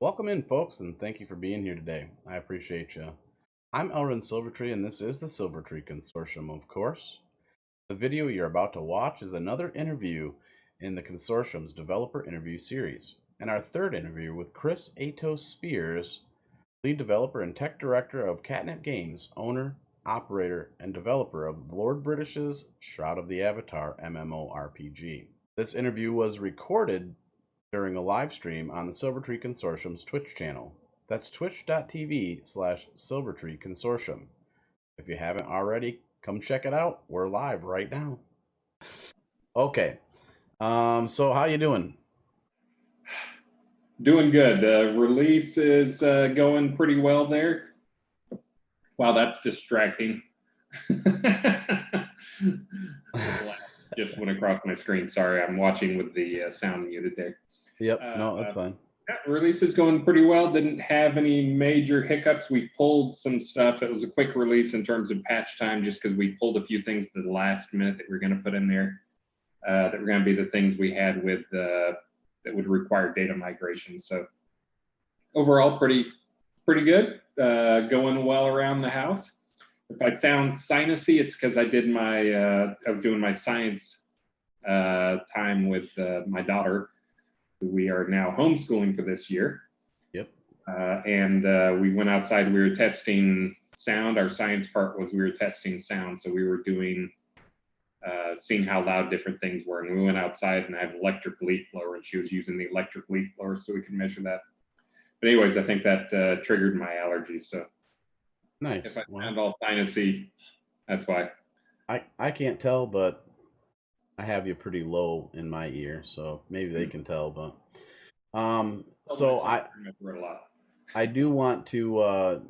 Welcome in, folks, and thank you for being here today. I appreciate you. I'm Elryin Silvertree, and this is the Silvertree Consortium, of course. The video you're about to watch is another interview in the Consortium's developer interview series, and our third interview with Chris AtoS Spears, lead developer and tech director of Catnip Games, owner, operator, and developer of Lord British's Shroud of the Avatar MMORPG. This interview was recorded during a live stream on the Silvertree Consortium's Twitch channel. That's twitch.tv/Silvertree Consortium. If you haven't already, come check it out. We're live right now. Okay. So how you doing? Doing good. The release is going pretty well there. Wow, that's distracting. Just went across my screen. Sorry, I'm watching with the sound muted there. Yep, no, that's fine. Release is going pretty well. Didn't have any major hiccups. We pulled some stuff. It was a quick release in terms of patch time, just because we pulled a few things to the last minute that we're going to put in there. That were going to be the things we had with that would require data migration. So overall, pretty good. Going well around the house. If I sound sinusy, it's because I did I was doing my science time with my daughter, who we are now homeschooling for this year. Yep. And we went outside. We were testing sound. Our science part was we were testing sound. So we were doing, seeing how loud different things were. And we went outside, and I have an electric leaf blower, and she was using the electric leaf blower so we could measure that. But anyways, I think that triggered my allergies. So nice. If I sound all sinusy, that's why. I can't tell, but I have you pretty low in my ear, so maybe they can tell. But so I do want to,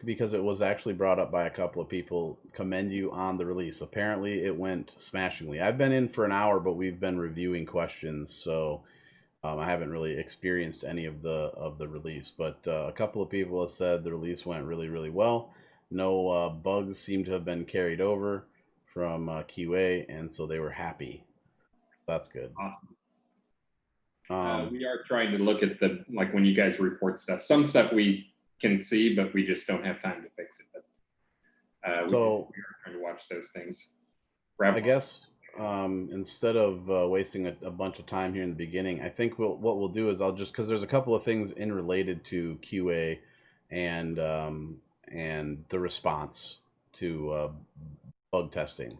because it was actually brought up by a couple of people, commend you on the release. Apparently, it went smashingly. I've been in for an hour, but we've been reviewing questions, so I haven't really experienced any of the release. But a couple of people have said the release went really, really well. No bugs seem to have been carried over from QA, and so they were happy. That's good. Awesome. We are trying to look at like when you guys report stuff. Some stuff we can see, but we just don't have time to fix it. But we are trying to watch those things. I guess instead of wasting a bunch of time here in the beginning, I think what we'll do is because there's a couple of things in related to QA and the response to bug testing.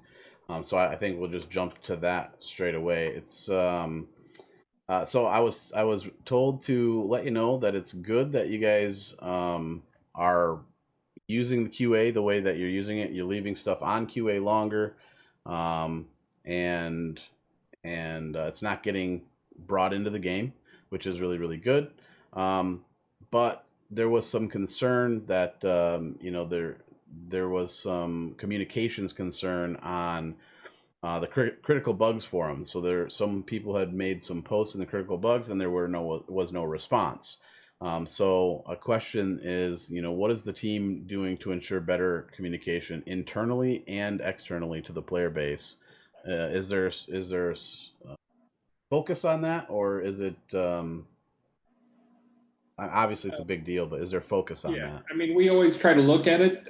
So I think we'll just jump to that straight away. It's so I was told to let you know that it's good that you guys are using the QA the way that you're using it. You're leaving stuff on QA longer, and it's not getting brought into the game, which is really, really good. But there was some concern that there was some communications concern on the critical bugs forum. So some people had made some posts in the critical bugs, and there was no response. So a question is, what is the team doing to ensure better communication internally and externally to the player base? Is there focus on that, or is it? Obviously, it's a big deal, but is there focus on that? I mean, we always try to look at it.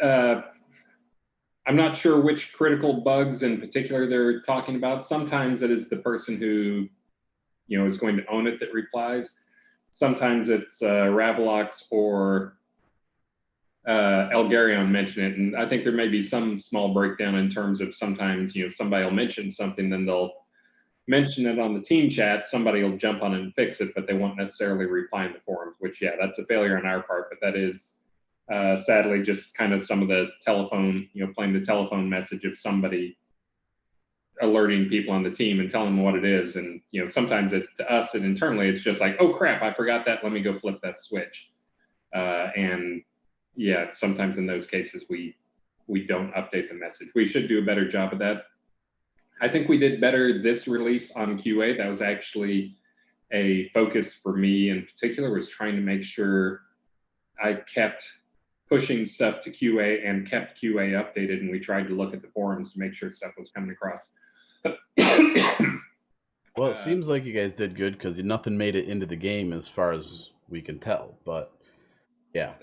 I'm not sure which critical bugs in particular they're talking about. Sometimes it is the person who, is going to own it that replies. Sometimes it's Ravalox or Elryin mention it, and I think there may be some small breakdown in terms of sometimes, somebody will mention something, then they'll mention it on the team chat, somebody will jump on it and fix it, but they won't necessarily reply in the forums, which, that's a failure on our part, but that is sadly just kind of some of the telephone, playing the telephone message of somebody alerting people on the team and telling them what it is. And, sometimes to us and internally, it's just like, oh crap, I forgot that. Let me go flip that switch. Sometimes in those cases, we don't update the message. We should do a better job of that. I think we did better this release on QA. That was actually a focus for me in particular, was trying to make sure I kept pushing stuff to QA and kept QA updated, and we tried to look at the forums to make sure stuff was coming across. Well, it seems like you guys did good because nothing made it into the game as far as we can tell. But yeah.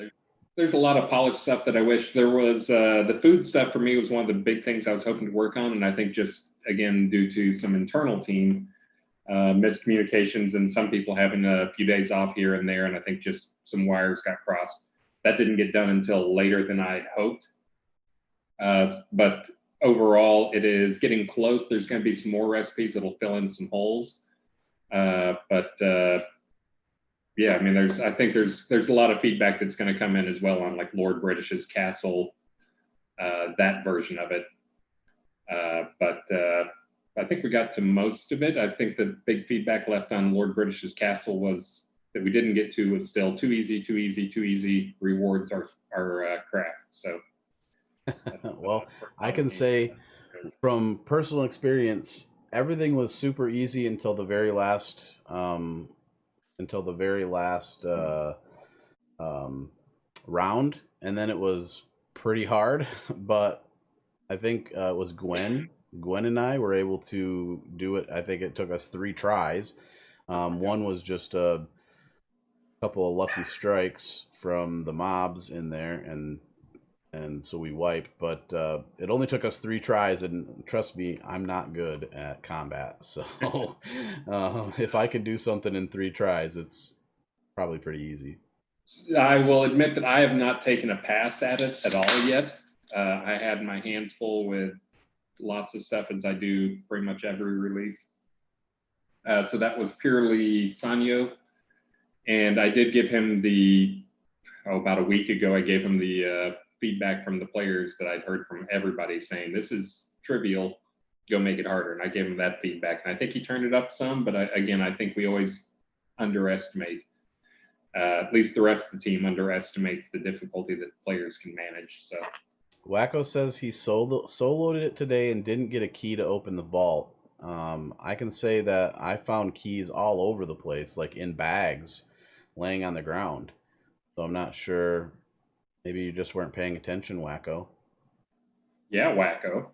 There's a lot of polished stuff that I wish there was. The food stuff for me was one of the big things I was hoping to work on, and I think just again due to some internal team miscommunications and some people having a few days off here and there, and I think just some wires got crossed. That didn't get done until later than I had hoped. But overall, it is getting close. There's going to be some more recipes that'll fill in some holes. Yeah, I mean, I think there's a lot of feedback that's going to come in as well on like Lord British's castle, that version of it. I think we got to most of it. I think the big feedback left on Lord British's castle was that we didn't get to was still too easy. Rewards are crap. So, well, I can say from personal experience, everything was super easy until the very last round, and then it was pretty hard. But I think it was Gwen and I were able to do it. I think it took us 3 tries. One was just a couple of lucky strikes from the mobs in there, and so we wiped. But it only took us 3 tries, and trust me, I'm not good at combat. So if I could do something in 3 tries, it's probably pretty easy. I will admit that I have not taken a pass at it at all yet. I had my hands full with lots of stuff as I do pretty much every release. So that was purely Sanyo. And I did give him about a week ago, I gave him the feedback from the players that I'd heard from everybody saying, this is trivial, go make it harder. And I gave him that feedback. And I think he turned it up some, but I think we always underestimate, at least the rest of the team underestimates the difficulty that players can manage. So Wacko says he soloed it today and didn't get a key to open the vault. I can say that I found keys all over the place, like in bags, laying on the ground. So I'm not sure. Maybe you just weren't paying attention, Wacko. Yeah, Wacko.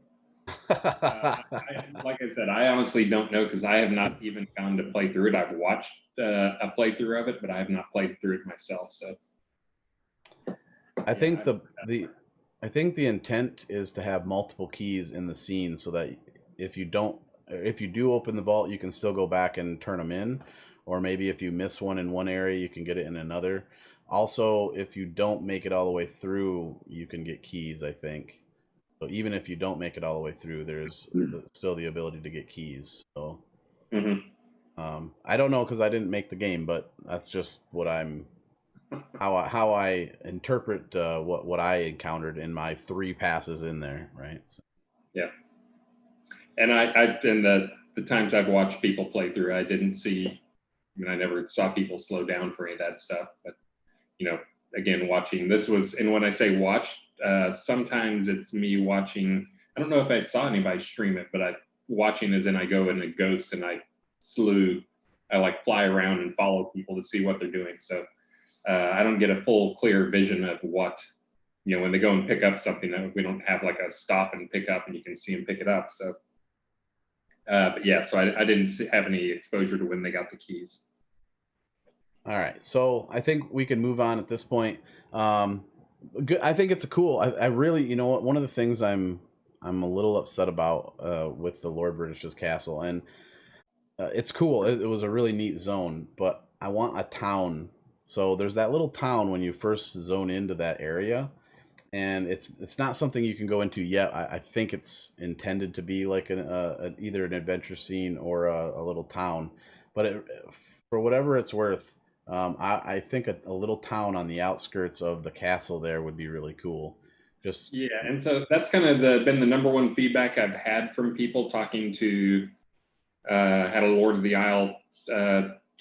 Like I said, I honestly don't know because I have not even gone to play through it. I've watched a playthrough of it, but I have not played through it myself. So I think I think the intent is to have multiple keys in the scene so that if you do open the vault, you can still go back and turn them in, or maybe if you miss one in one area, you can get it in another. Also, if you don't make it all the way through, you can get keys, I think. So even if you don't make it all the way through, there's still the ability to get keys. So I don't know because I didn't make the game, but that's just what how I interpret what I encountered in my 3 passes in there, right? So. Yeah, and I in the times I've watched people play through, I didn't see. I mean, I never saw people slow down for any of that stuff, but again, watching this was, and when I say watch, sometimes it's me watching. I don't know if I saw anybody stream it, but I watching as in I go in a ghost and I like fly around and follow people to see what they're doing. So I don't get a full clear vision of what, when they go and pick up something, we don't have like a stop and pick up and you can see them pick it up. So, but yeah, so I didn't have any exposure to when they got the keys. All right, so I think we can move on at this point. Good. I think it's cool. I really, one of the things I'm a little upset about with the Lord British's castle, and it's cool. It was a really neat zone, but I want a town. So there's that little town when you first zone into that area, and it's not something you can go into yet. I think it's intended to be like either an adventure scene or a little town, but for whatever it's worth. I think a little town on the outskirts of the castle there would be really cool. And so that's kind of been the number one feedback I've had from people talking to at a Lord of the Isle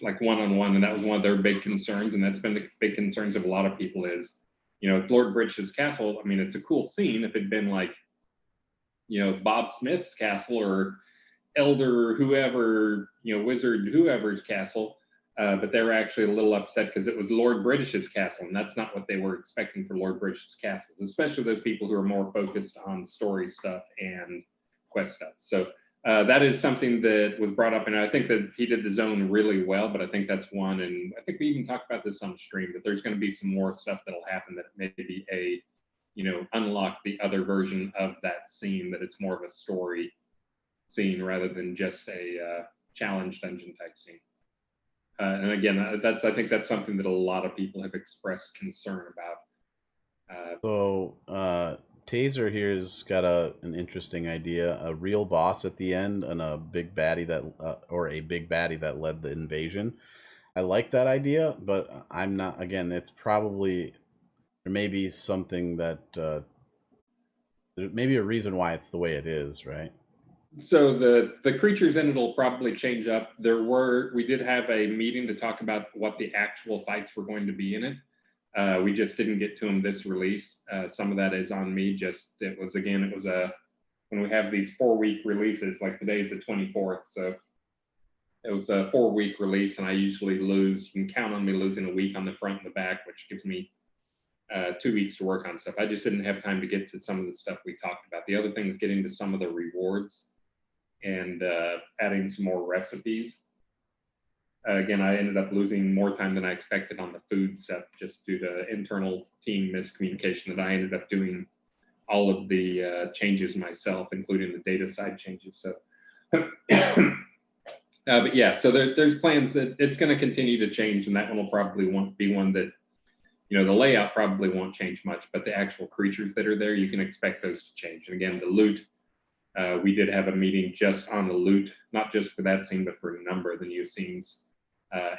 like one-on-one, and that was one of their big concerns, and that's been the big concerns of a lot of people is, it's Lord British's castle. I mean, it's a cool scene. If it'd been like, Bob Smith's castle or Elder whoever, Wizard whoever's castle. But they were actually a little upset because it was Lord British's castle, and that's not what they were expecting for Lord British's castles, especially those people who are more focused on story stuff and quest stuff. So That is something that was brought up, and I think that he did the zone really well, but I think that's one, and I think we even talked about this on stream, but there's going to be some more stuff that'll happen that maybe unlock the other version of that scene, that it's more of a story scene rather than just a challenge dungeon type scene. And again, I think that's something that a lot of people have expressed concern about. So Taser here's got an interesting idea: a real boss at the end and a big baddie that led the invasion. I like that idea, but I'm not. Again, it's probably there may be something that there may be a reason why it's the way it is, right? So the creatures in it will probably change up. We did have a meeting to talk about what the actual fights were going to be in it. We just didn't get to them this release. Some of that is on me. When we have these 4-week releases, like today's the 24th, so it was a 4-week release, and I usually lose. You can count on me losing a week on the front and the back, which gives me 2 weeks to work on stuff. I just didn't have time to get to some of the stuff we talked about. The other thing is getting to some of the rewards and adding some more recipes. Again, I ended up losing more time than I expected on the food stuff, just due to internal team miscommunication, that I ended up doing all of the changes myself, including the data side changes. So, but yeah, so there's plans that it's going to continue to change, and that one will probably be one that, the layout probably won't change much, but the actual creatures that are there, you can expect those to change. And again, the loot, we did have a meeting just on the loot, not just for that scene, but for a number of the new scenes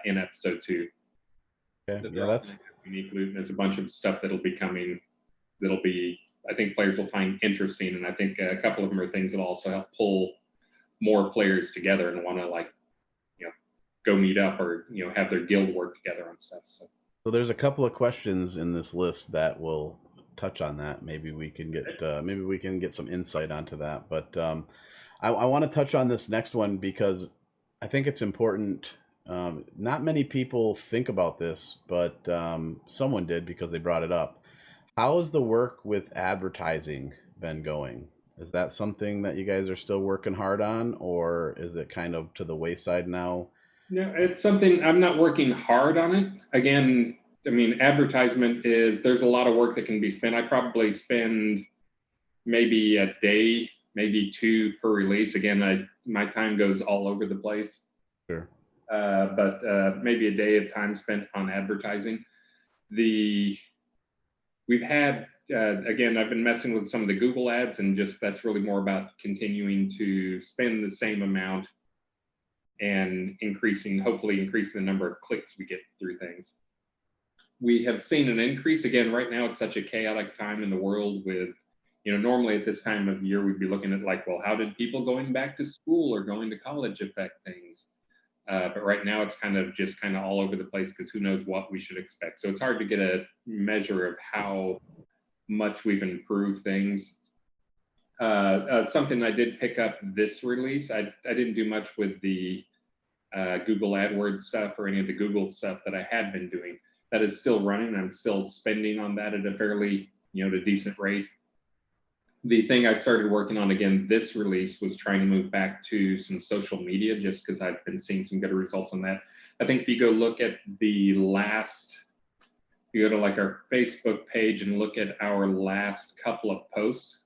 in episode 2. Okay. Yeah, that's unique loot. And there's a bunch of stuff that'll be coming. I think players will find interesting, and I think a couple of them are things that will also help pull more players together and want to go meet up or have their guild work together on stuff. So there's a couple of questions in this list that will touch on that. Maybe we can get some insight onto that. But I want to touch on this next one because I think it's important. Not many people think about this, but someone did because they brought it up. How has the work with advertising been going? Is that something that you guys are still working hard on, or is it kind of to the wayside now? No, it's something I'm not working hard on it. Again, I mean, there's a lot of work that can be spent. I probably spend maybe a day, maybe 2 per release. Again, my time goes all over the place. Sure. But maybe a day of time spent on advertising. We've had, again, I've been messing with some of the Google ads, and that's really more about continuing to spend the same amount and hopefully increasing the number of clicks we get through things. We have seen an increase. Again, right now it's such a chaotic time in the world with, normally at this time of year, we'd be looking at well, how did people going back to school or going to college affect things? But right now it's kind of all over the place because who knows what we should expect. So it's hard to get a measure of how much we've improved things. Something I did pick up this release, I didn't do much with the Google AdWords stuff or any of the Google stuff that I had been doing. That is still running. I'm still spending on that at a fairly, at a decent rate. The thing I started working on again this release was trying to move back to some social media, just because I've been seeing some good results on that. I think if you go look at you go to our Facebook page and look at our last couple of posts,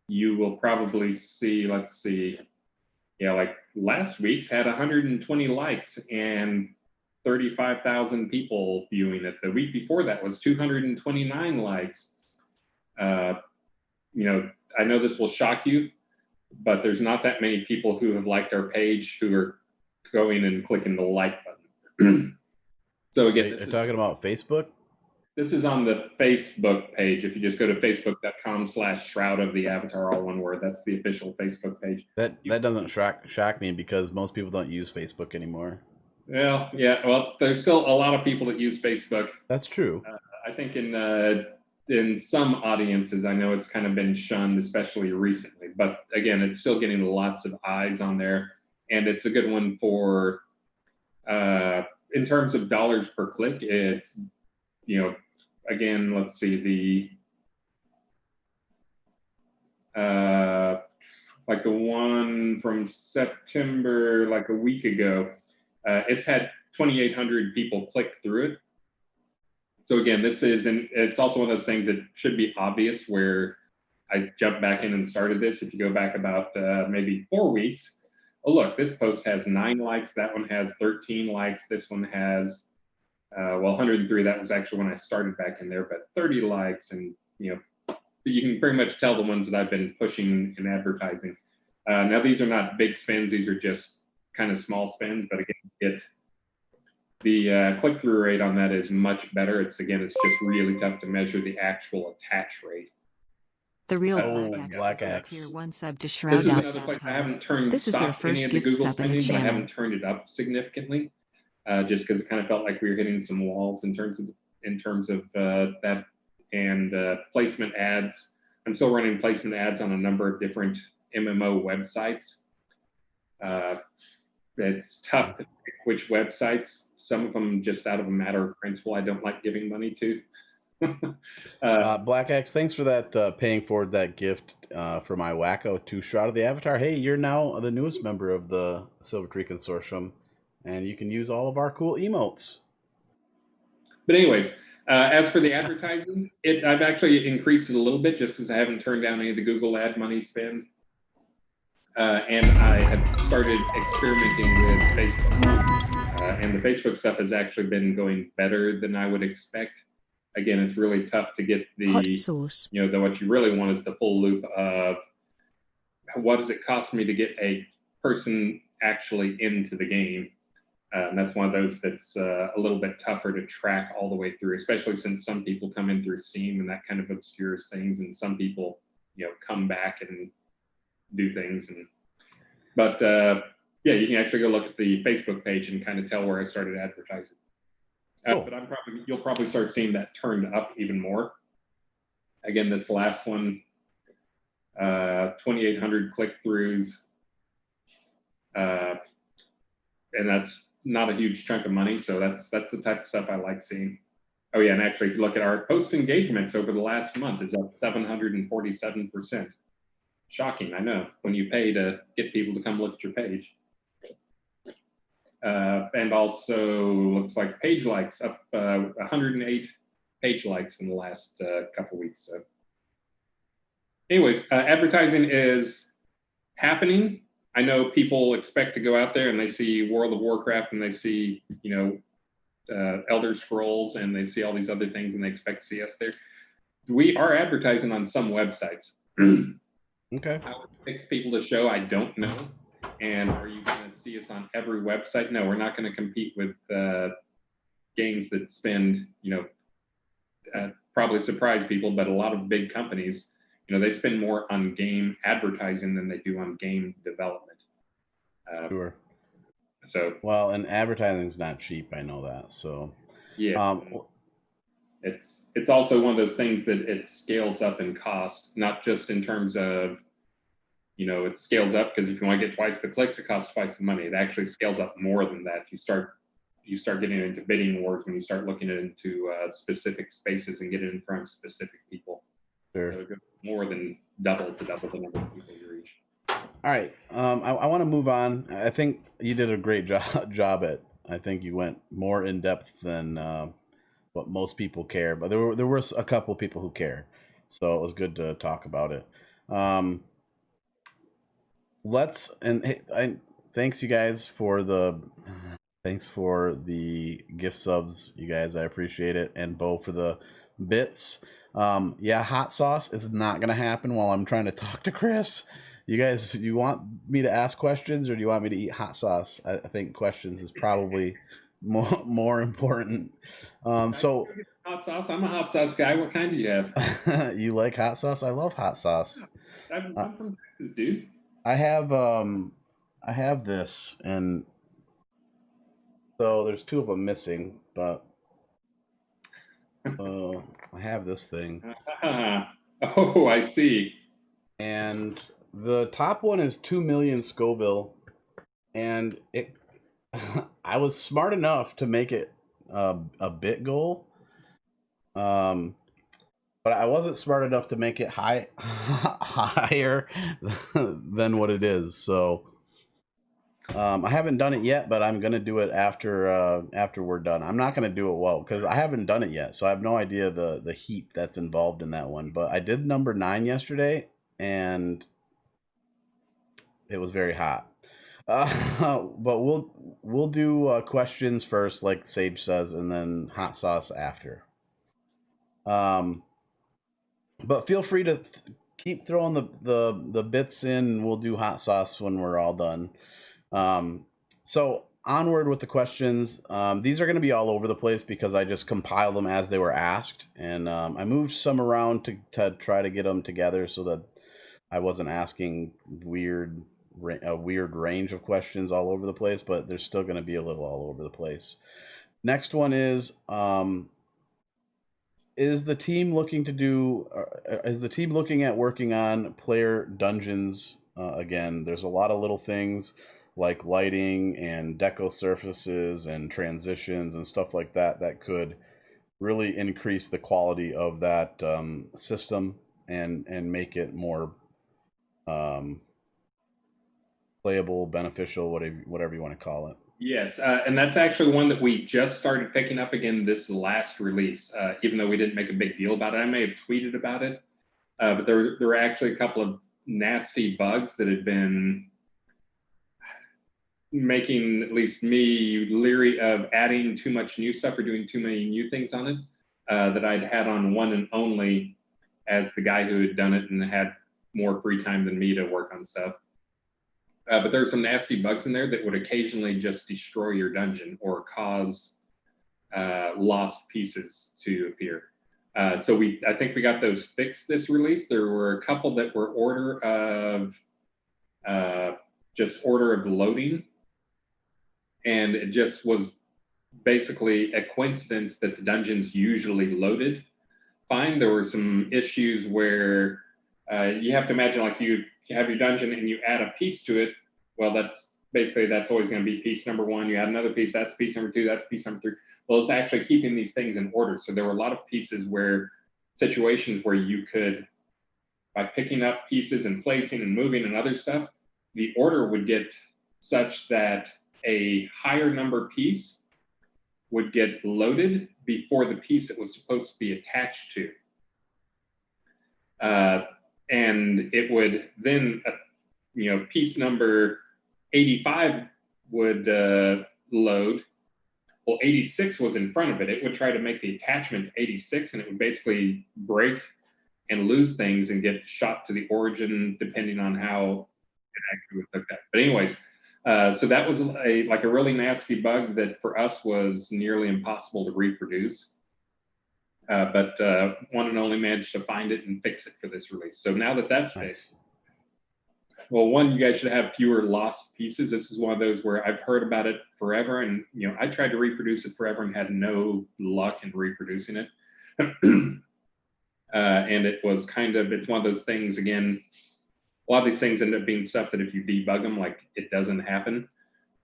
you will probably see, let's see, last week's had 120 likes and 35,000 people viewing it. The week before that was 229 likes. I know this will shock you, but there's not that many people who have liked our page who are going and clicking the like button. So again, you're talking about Facebook? This is on the Facebook page. If you just go to facebook.com/Shroud of the Avatar, all one word, that's the official Facebook page. That doesn't shock me because most people don't use Facebook anymore. Well, yeah. Well, there's still a lot of people that use Facebook. That's true. I think in some audiences, I know it's kind of been shunned, especially recently. But again, it's still getting lots of eyes on there, and it's a good one for. In terms of dollars per click, it's again, let's see like the one from September, like a week ago, it's had 2,800 people click through it. So again, this is, and it's also one of those things that should be obvious where I jumped back in and started this. If you go back about maybe 4 weeks, oh look, this post has 9 likes, that one has 13 likes, this one has, well, 103, that was actually when I started back in there, but 30 likes, and you can pretty much tell the ones that I've been pushing in advertising. Now these are not big spends, these are just kind of small spends, but again, the click-through rate on that is much better. It's just really tough to measure the actual attach rate. The real Black Axe. Tier 1 sub to Shroud. This is another place I haven't turned this is their first any of the gift Google sub in the spending, but I channel. haven't turned it up significantly, just because it kind of felt like we were hitting some walls in terms of that, and placement ads. I'm still running placement ads on a number of different MMO websites. It's tough to pick which websites. Some of them, just out of a matter of principle, I don't like giving money to. Black Axe, thanks for that, paying forward that gift for my wacko to Shroud of the Avatar. Hey, you're now the newest member of the Silver Tree Consortium, and you can use all of our cool emotes. But anyways, as for the advertising, I've actually increased it a little bit just because I haven't turned down any of the Google ad money spend. And I have started experimenting with Facebook. And the Facebook stuff has actually been going better than I would expect. Again, it's really tough to get the sauce. What you really want is the full loop of what does it cost me to get a person actually into the game. And that's one of those that's a little bit tougher to track all the way through, especially since some people come in through Steam and that kind of obscures things, and some people come back and do things. But yeah, you can actually go look at the Facebook page and kind of tell where I started advertising. Cool. But you'll probably start seeing that turned up even more. Again, this last one, 2,800 click-throughs, and that's not a huge chunk of money. So that's the type of stuff I like seeing. Oh yeah, and actually, if you look at our post engagements over the last month, is up 747%. Shocking, I know, when you pay to get people to come look at your page. And also looks like page likes up 108 page likes in the last couple weeks. So anyways, advertising is happening. I know people expect to go out there and they see World of Warcraft and they see, Elder Scrolls and they see all these other things and they expect to see us there. We are advertising on some websites. Okay. How it picks people to show, I don't know. And are you going to see us on every website? No, we're not going to compete with games that spend, probably surprise people, but a lot of big companies, they spend more on game advertising than they do on game development. Sure. So well, and advertising's not cheap. I know that. So yeah, it's also one of those things that it scales up in cost, not just in terms of, it scales up because if you want to get twice the clicks, it costs twice the money. It actually scales up more than that. You start getting into bidding wars when you start looking into specific spaces and getting in front of specific people. Sure. So it goes more than double the number of people you reach. All right. I want to move on. I think you did a great job at. I think you went more in depth than what most people care, but there were a couple of people who care, so it was good to talk about it. Thanks you guys for the gift subs, you guys. I appreciate it, and Bo for the bits. Yeah, hot sauce is not gonna happen while I'm trying to talk to Chris. You guys, you want me to ask questions or do you want me to eat hot sauce? I think questions is probably more important. So hot sauce. I'm a hot sauce guy. What kind do you have? You like hot sauce? I love hot sauce. I'm from Texas, dude. I have this, and so there's 2 of them missing, but I have this thing. Oh, I see. And the top one is 2 million Scoville, and it I was smart enough to make it a bit goal. but I wasn't smart enough to make it higher than what it is. So I haven't done it yet, but I'm gonna do it after we're done. I'm not gonna do it well because I haven't done it yet, so I have no idea the heat that's involved in that one. But I did number 9 yesterday, and it was very hot. But we'll do questions first, like Sage says, and then hot sauce after. But feel free to keep throwing the bits in, and we'll do hot sauce when we're all done. So onward with the questions. These are going to be all over the place because I just compiled them as they were asked, and I moved some around to try to get them together so that I wasn't asking a weird range of questions all over the place, but there's still going to be a little all over the place. Next one is the team looking to do? Is the team looking at working on player dungeons again? There's a lot of little things like lighting and deco surfaces and transitions and stuff like that that could really increase the quality of that system and make it more playable, beneficial, whatever you want to call it. Yes, and that's actually one that we just started picking up again this last release, even though we didn't make a big deal about it. I may have tweeted about it, but there were actually a couple of nasty bugs that had been making at least me leery of adding too much new stuff or doing too many new things on it that I'd had on one and only as the guy who had done it and had more free time than me to work on stuff. But there's some nasty bugs in there that would occasionally just destroy your dungeon or cause lost pieces to appear. So I think we got those fixed this release. There were a couple that were order of loading, and it just was basically a coincidence that the dungeons usually loaded fine. There were some issues where you have to imagine like you have your dungeon and you add a piece to it. Well, that's always going to be piece number 1. You add another piece, that's piece number 2, that's piece number 3. Well, it's actually keeping these things in order. So there were a lot of pieces situations where you could, by picking up pieces and placing and moving and other stuff, the order would get such that a higher number piece would get loaded before the piece it was supposed to be attached to. And it would then, piece number 85 would load. Well, 86 was in front of it. It would try to make the attachment to 86, and it would basically break and lose things and get shot to the origin, depending on how it actually was looked at. But anyways, so that was a really nasty bug that for us was nearly impossible to reproduce. But one and only managed to find it and fix it for this release. So now that that's fixed, well, one, you guys should have fewer lost pieces. This is one of those where I've heard about it forever, and I tried to reproduce it forever and had no luck in reproducing it. And it was it's one of those things, again, a lot of these things end up being stuff that if you debug them, it doesn't happen.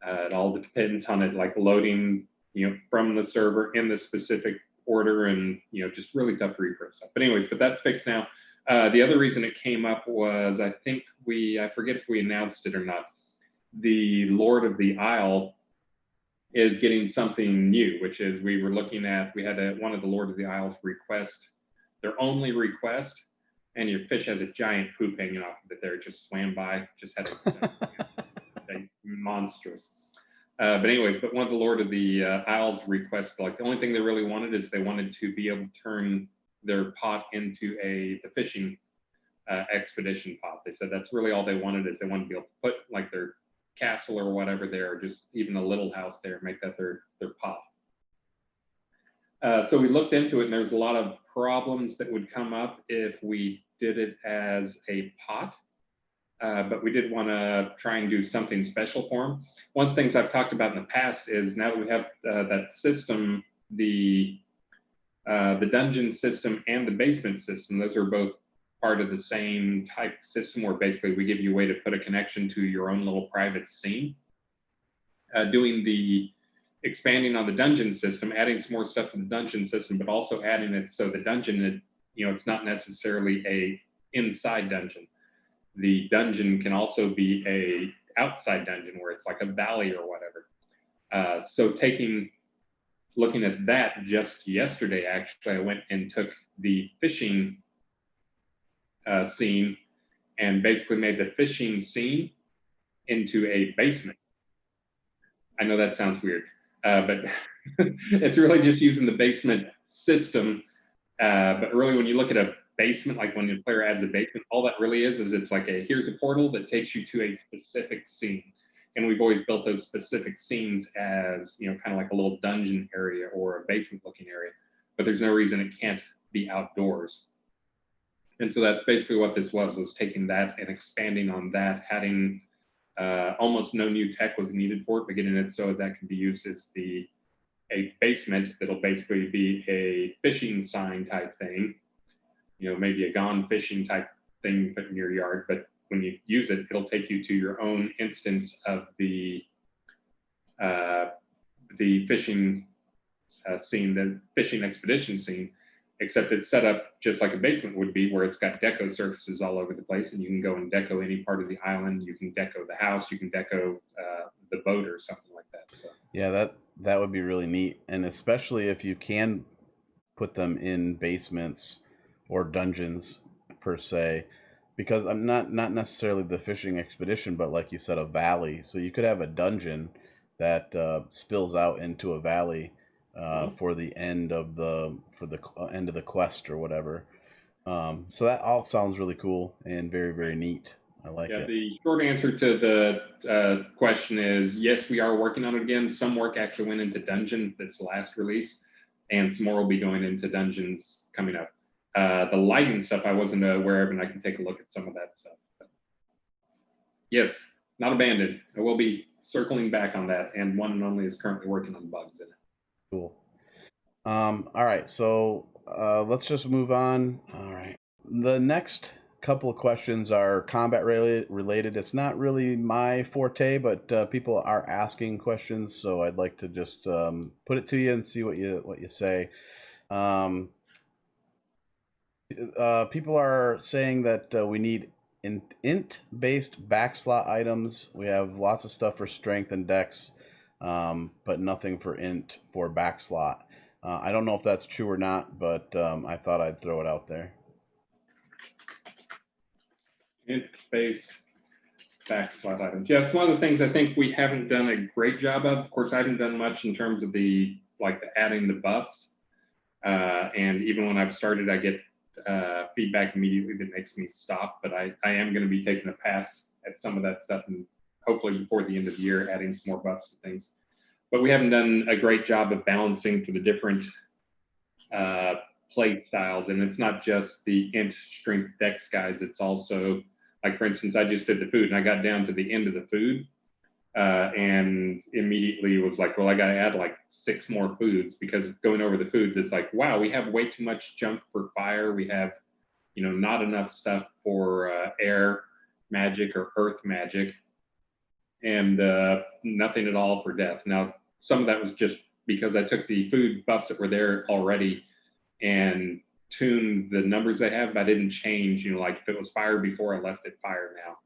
It all depends on it, loading, from the server in the specific order, and just really tough to repro stuff. But anyways, that's fixed now. The other reason it came up was I forget if we announced it or not. The Lord of the Isle is getting something new, which is we had one of the Lord of the Isles request, their only request, and your fish has a giant poop hanging off of it there. It just swam by, just had a monstrous. But anyways, one of the Lord of the Isles requests, the only thing they really wanted is they wanted to be able to turn their pot into the fishing expedition pot. They said that's really all they wanted, is they wanted to be able to put their castle or whatever there, or just even a little house there, make that their pot. So we looked into it, and there's a lot of problems that would come up if we did it as a pot. But we did want to try and do something special for them. One of the things I've talked about in the past is now that we have that system, the dungeon system and the basement system, those are both part of the same type system, where basically we give you a way to put a connection to your own little private scene. Doing the expanding on the dungeon system, adding some more stuff to the dungeon system, but also adding it so the dungeon it's not necessarily a inside dungeon. The dungeon can also be a outside dungeon where it's like a valley or whatever. So looking at that just yesterday, actually, I went and took the fishing scene and basically made the fishing scene into a basement. I know that sounds weird, but it's really just using the basement system. But really, when you look at a basement, like when the player adds a basement, all that really is it's like here's a portal that takes you to a specific scene. And we've always built those specific scenes as, kind of like a little dungeon area or a basement looking area, but there's no reason it can't be outdoors. And so that's basically what this was taking that and expanding on that, adding almost no new tech was needed for it, but getting it so that can be used as a basement that'll basically be a fishing sign type thing, maybe a gone fishing type thing you put in your yard, but when you use it, it'll take you to your own instance of the fishing scene, the fishing expedition scene, except it's set up just like a basement would be, where it's got deco surfaces all over the place, and you can go and deco any part of the island. You can deco the house. You can deco the boat or something like that. So Yeah, that would be really neat, and especially if you can put them in basements or dungeons per se, because I'm not necessarily the fishing expedition, but like you said, a valley. So you could have a dungeon that spills out into a valley for the end of the end of the quest or whatever. So that all sounds really cool and very, very neat. I like it. The short answer to the question is yes, we are working on it again. Some work actually went into dungeons this last release, and some more will be going into dungeons coming up. The lighting stuff I wasn't aware of, and I can take a look at some of that stuff. But yes, not abandoned. I will be circling back on that, and One and Only is currently working on bugs in it. Cool. All right, so let's just move on. All right. The next couple of questions are combat related. It's not really my forte, but people are asking questions, so I'd like to just put it to you and see what you say. People are saying that we need int-based backslot items. We have lots of stuff for strength and dex, but nothing for int for backslot. I don't know if that's true or not, but I thought I'd throw it out there. Int-based backslot items. Yeah, it's one of the things I think we haven't done a great job of. Of course, I haven't done much in terms of the adding the buffs. And even when I've started, I get feedback immediately that makes me stop. But I am going to be taking a pass at some of that stuff, and hopefully before the end of the year, adding some more buffs and things. But we haven't done a great job of balancing for the different play styles. And it's not just the int strength dex guys. It's also, like, for instance, I just did the food, and I got down to the end of the food and immediately was like, well, I got to add like 6 more foods, because going over the foods, it's like, wow, we have way too much junk for fire. We have, not enough stuff for air magic or earth magic, and nothing at all for death. Now, some of that was just because I took the food buffs that were there already and tuned the numbers they have, but I didn't change, like if it was fire before, I left it fire now.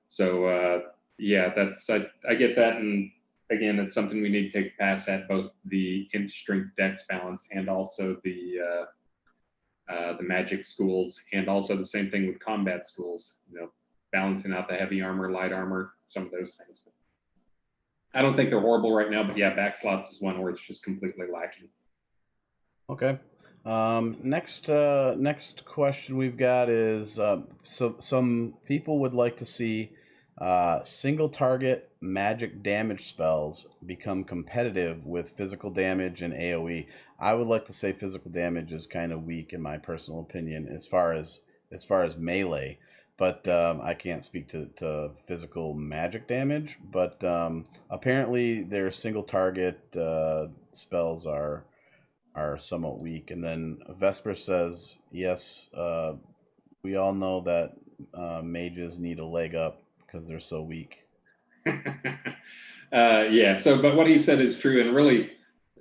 So yeah, that's I get that, and again, it's something we need to take a pass at, both the int strength dex balance and also the magic schools, and also the same thing with combat schools, balancing out the heavy armor, light armor, some of those things. I don't think they're horrible right now, but yeah, backslots is one where it's just completely lacking. Okay. Next question we've got is so some people would like to see single target magic damage spells become competitive with physical damage and AoE. I would like to say physical damage is kind of weak in my personal opinion as far as melee, but I can't speak to physical magic damage. But apparently their single target spells are somewhat weak. And then Vesper says, yes, we all know that mages need a leg up because they're so weak. Yeah, but what he said is true, and really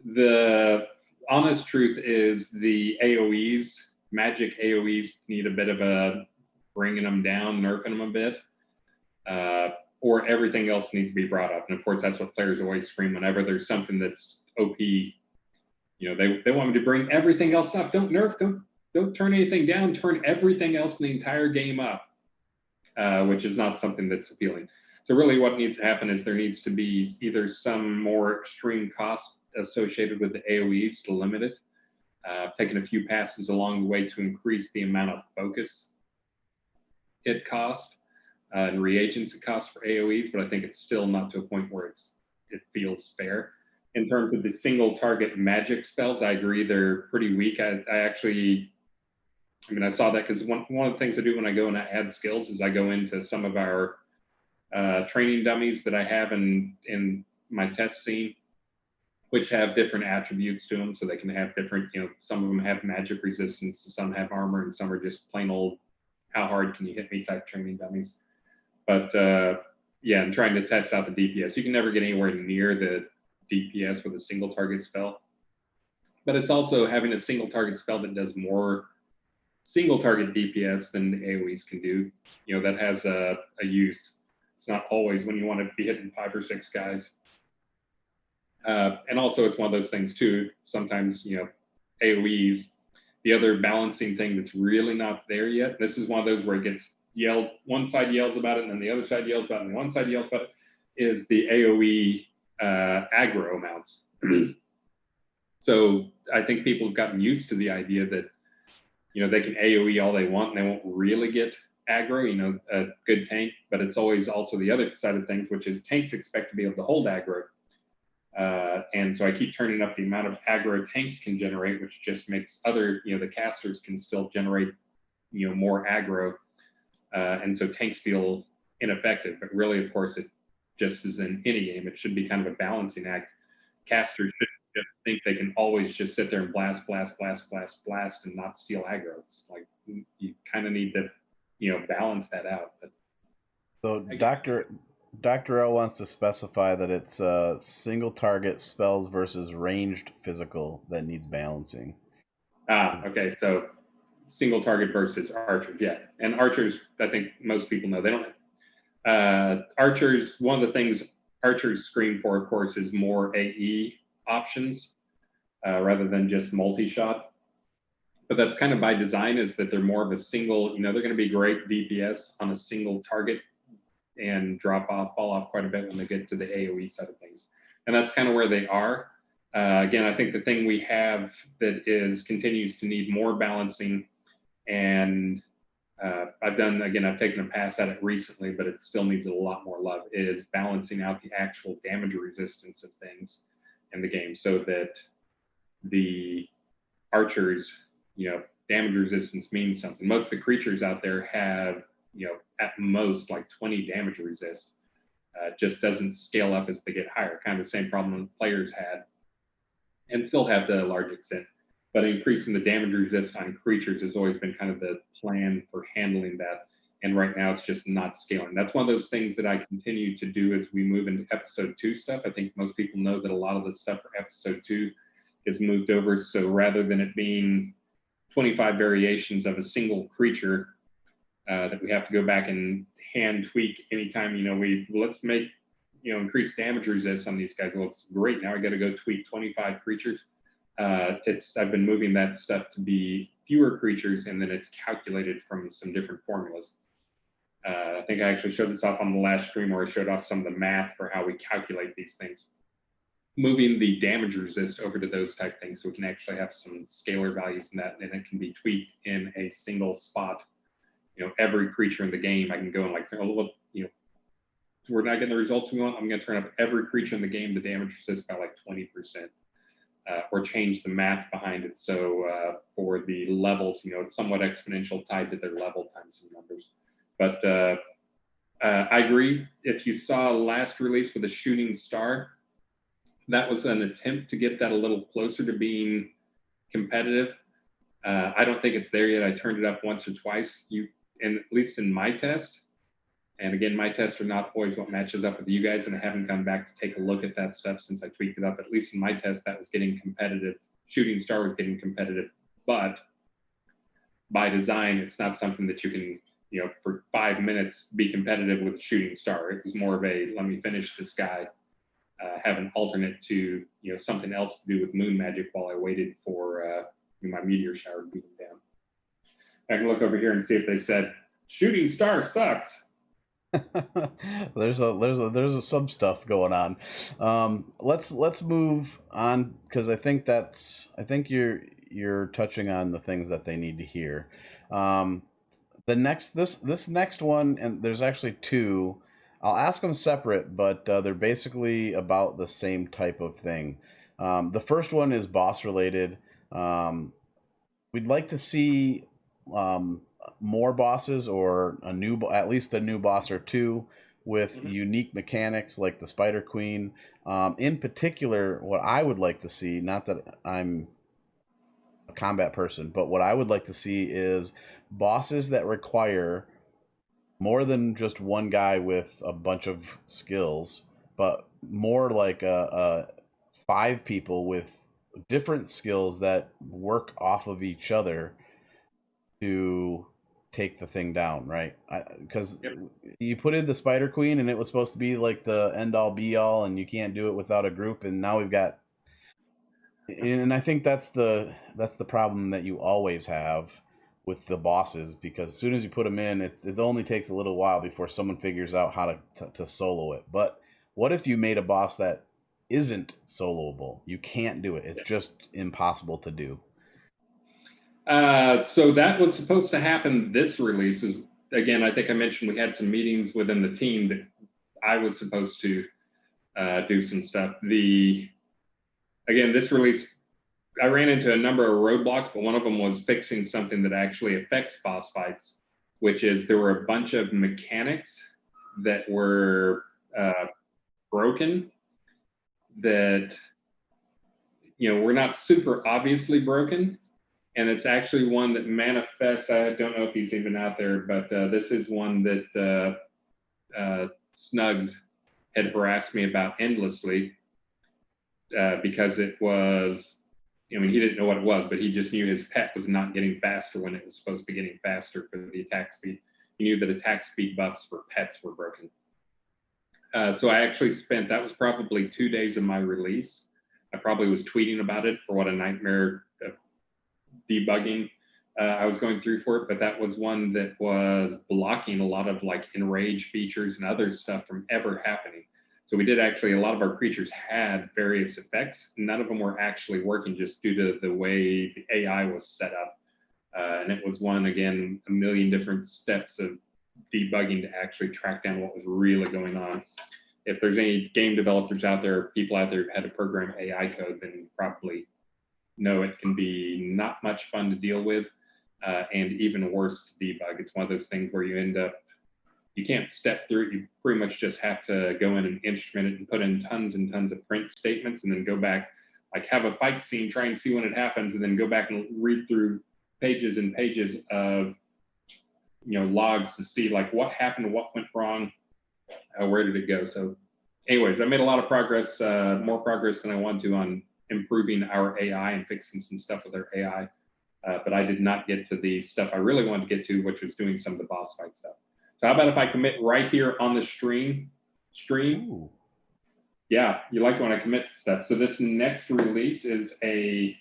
the honest truth is the AoEs magic AoEs need a bit of a bringing them down, nerfing them a bit, or everything else needs to be brought up. And of course, that's what players always scream whenever there's something that's OP. They want me to bring everything else up. Don't nerf, don't turn anything down. Turn everything else in the entire game up, which is not something that's appealing. So really, what needs to happen is there needs to be either some more extreme cost associated with the AoEs to limit it. Taking a few passes along the way to increase the amount of focus it costs and reagents it costs for AoEs, but I think it's still not to a point where it feels fair. In terms of the single target magic spells, I agree they're pretty weak. I saw that because one of the things I do when I go and I add skills is I go into some of our training dummies that I have in my test scene, which have different attributes to them, so they can have different, some of them have magic resistance, some have armor, and some are just plain old, how hard can you hit me type training dummies. But yeah, I'm trying to test out the DPS. You can never get anywhere near the DPS with a single target spell. But it's also having a single target spell that does more single target DPS than the AoEs can do. That has a use. It's not always when you want to be hitting 5 or 6 guys. And also it's one of those things too, sometimes, AoEs, the other balancing thing that's really not there yet, this is one of those where it gets yelled, one side yells about it and then the other side yells about it and one side yells about it, is the AoE aggro amounts. So I think people have gotten used to the idea that, they can AoE all they want and they won't really get aggro, a good tank, but it's always also the other side of things, which is tanks expect to be able to hold aggro. And so I keep turning up the amount of aggro tanks can generate, which just makes other, the casters can still generate, more aggro. And so tanks feel ineffective, but really, of course, it just as in any game, it should be kind of a balancing act. Casters shouldn't just think they can always just sit there and blast and not steal aggro. It's like you kind of need to, balance that out. But so Dr. O wants to specify that it's single target spells versus ranged physical that needs balancing. Okay. So single target versus archers, yeah. And archers, I think most people know, they don't. Archers, one of the things archers scream for, of course, is more AE options rather than just multi-shot. But that's kind of by design, is that they're more of a single, they're going to be great DPS on a single target and fall off quite a bit when they get to the AoE side of things. And that's kind of where they are. Again, I think the thing we have that continues to need more balancing, and I've taken a pass at it recently, but it still needs a lot more love, is balancing out the actual damage resistance of things in the game so that the archers, damage resistance means something. Most of the creatures out there have, at most like 20 damage resist. Just doesn't scale up as they get higher. Kind of the same problem players had and still have to a large extent. But increasing the damage resist on creatures has always been kind of the plan for handling that. And right now it's just not scaling. That's one of those things that I continue to do as we move into episode 2 stuff. I think most people know that a lot of the stuff for episode 2 is moved over. So rather than it being 25 variations of a single creature that we have to go back and hand tweak anytime, let's make, increase damage resist on these guys. Well, it's great. Now I got to go tweak 25 creatures. I've been moving that stuff to be fewer creatures, and then it's calculated from some different formulas. I think I actually showed this off on the last stream where I showed off some of the math for how we calculate these things. Moving the damage resist over to those type things so we can actually have some scalar values in that, and it can be tweaked in a single spot. Every creature in the game, I can go and we're not getting the results we want. I'm going to turn up every creature in the game, the damage resist by like 20%, or change the math behind it. So for the levels, it's somewhat exponential tied to their level times some numbers. But I agree. If you saw last release with the shooting star, that was an attempt to get that a little closer to being competitive. I don't think it's there yet. I turned it up once or twice. And at least in my test, and again, my tests are not always what matches up with you guys, and I haven't gone back to take a look at that stuff since I tweaked it up. At least in my test, that was getting competitive. Shooting star was getting competitive, but by design, it's not something that you can, for 5 minutes be competitive with a shooting star. It was more of a, let me finish this guy, have an alternate to, something else to do with moon magic while I waited for my meteor shower to beam down. I can look over here and see if they said, shooting star sucks. there's a sub stuff going on. Let's move on, because I think you're touching on the things that they need to hear. This next one, and there's actually two. I'll ask them separate, but they're basically about the same type of thing. The first one is boss related. We'd like to see more bosses, or at least a new boss or two with unique mechanics like the Spider Queen. In particular, what I would like to see, not that I'm a combat person, but what I would like to see is bosses that require more than just one guy with a bunch of skills, but more like a 5 people with different skills that work off of each other to take the thing down, right? Because you put in the Spider Queen and it was supposed to be like the end all be all, and you can't do it without a group, and now we've got, and I think that's the problem that you always have with the bosses, because as soon as you put them in, it only takes a little while before someone figures out how to solo it. But what if you made a boss that isn't soloable? You can't do it. It's just impossible to do. So that was supposed to happen this release. Again, I think I mentioned we had some meetings within the team that I was supposed to do some stuff. Again, this release, I ran into a number of roadblocks, but one of them was fixing something that actually affects boss fights, which is there were a bunch of mechanics that were broken that, were not super obviously broken. And it's actually one that manifests, I don't know if he's even out there, but this is one that Snugs had harassed me about endlessly because it was, he didn't know what it was, but he just knew his pet was not getting faster when it was supposed to be getting faster for the attack speed. He knew that attack speed buffs for pets were broken. So I actually that was probably 2 days of my release. I probably was tweeting about it for what a nightmare debugging I was going through for it, but that was one that was blocking a lot of like enrage features and other stuff from ever happening. So we did actually, a lot of our creatures had various effects. None of them were actually working just due to the way the AI was set up. And it was again, a million different steps of debugging to actually track down what was really going on. If there's any game developers out there, people out there who had to program AI code, then you probably know it can be not much fun to deal with, and even worse to debug. It's one of those things where you can't step through it. You pretty much just have to go in and instrument it and put in tons and tons of print statements, and then go back, like have a fight scene, try and see when it happens, and then go back and read through pages and pages of logs to see like what happened, what went wrong, where did it go. So anyways, I made a lot of progress, more progress than I wanted to, on improving our AI and fixing some stuff with our AI. But I did not get to the stuff I really wanted to get to, which was doing some of the boss fight stuff. So how about if I commit right here on the stream? Ooh. Yeah, you like when I commit to stuff. So this next release is a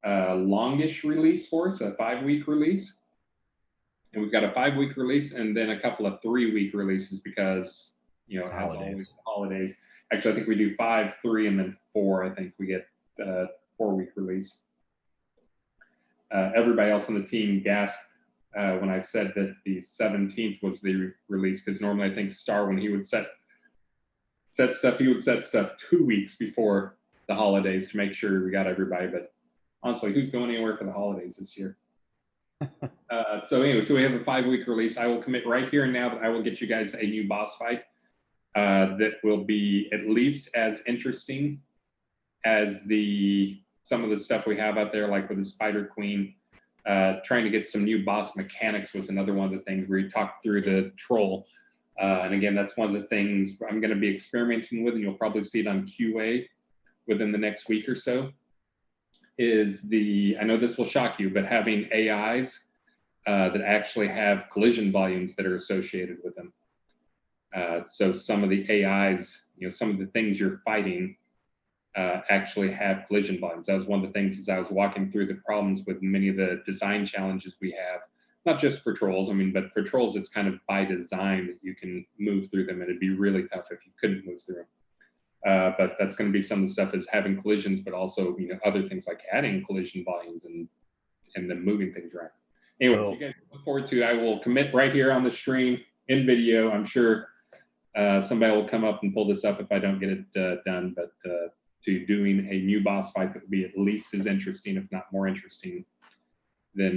longish release for us, a 5-week release. And we've got a 5-week release and then a couple of 3-week releases because, as always, holidays. Actually, I think we do 5, 3, and then 4. I think we get 4-week release. Everybody else on the team gasped when I said that the 17th was the release, because normally I think Star, when he would set stuff, he would set stuff 2 weeks before the holidays to make sure we got everybody. But honestly, who's going anywhere for the holidays this year? So anyway, so we have a 5-week release. I will commit right here and now that I will get you guys a new boss fight that will be at least as interesting as some of the stuff we have out there, like with the Spider Queen. Trying to get some new boss mechanics was another one of the things where you talked through the troll. And again, that's one of the things I'm going to be experimenting with, and you'll probably see it on QA within the next week or so, is I know this will shock you, but having AIs that actually have collision volumes that are associated with them. So some of the AIs, some of the things you're fighting actually have collision volumes. That was one of the things as I was walking through the problems with many of the design challenges we have, not just for trolls, but for trolls, it's kind of by design that you can move through them, and it'd be really tough if you couldn't move through them. But that's going to be some of the stuff is having collisions, but also, other things like adding collision volumes and then moving things around. Anyway, So- you guys look forward to, I will commit right here on the stream in video. I'm sure somebody will come up and pull this up if I don't get it done, but to doing a new boss fight that would be at least as interesting, if not more interesting than.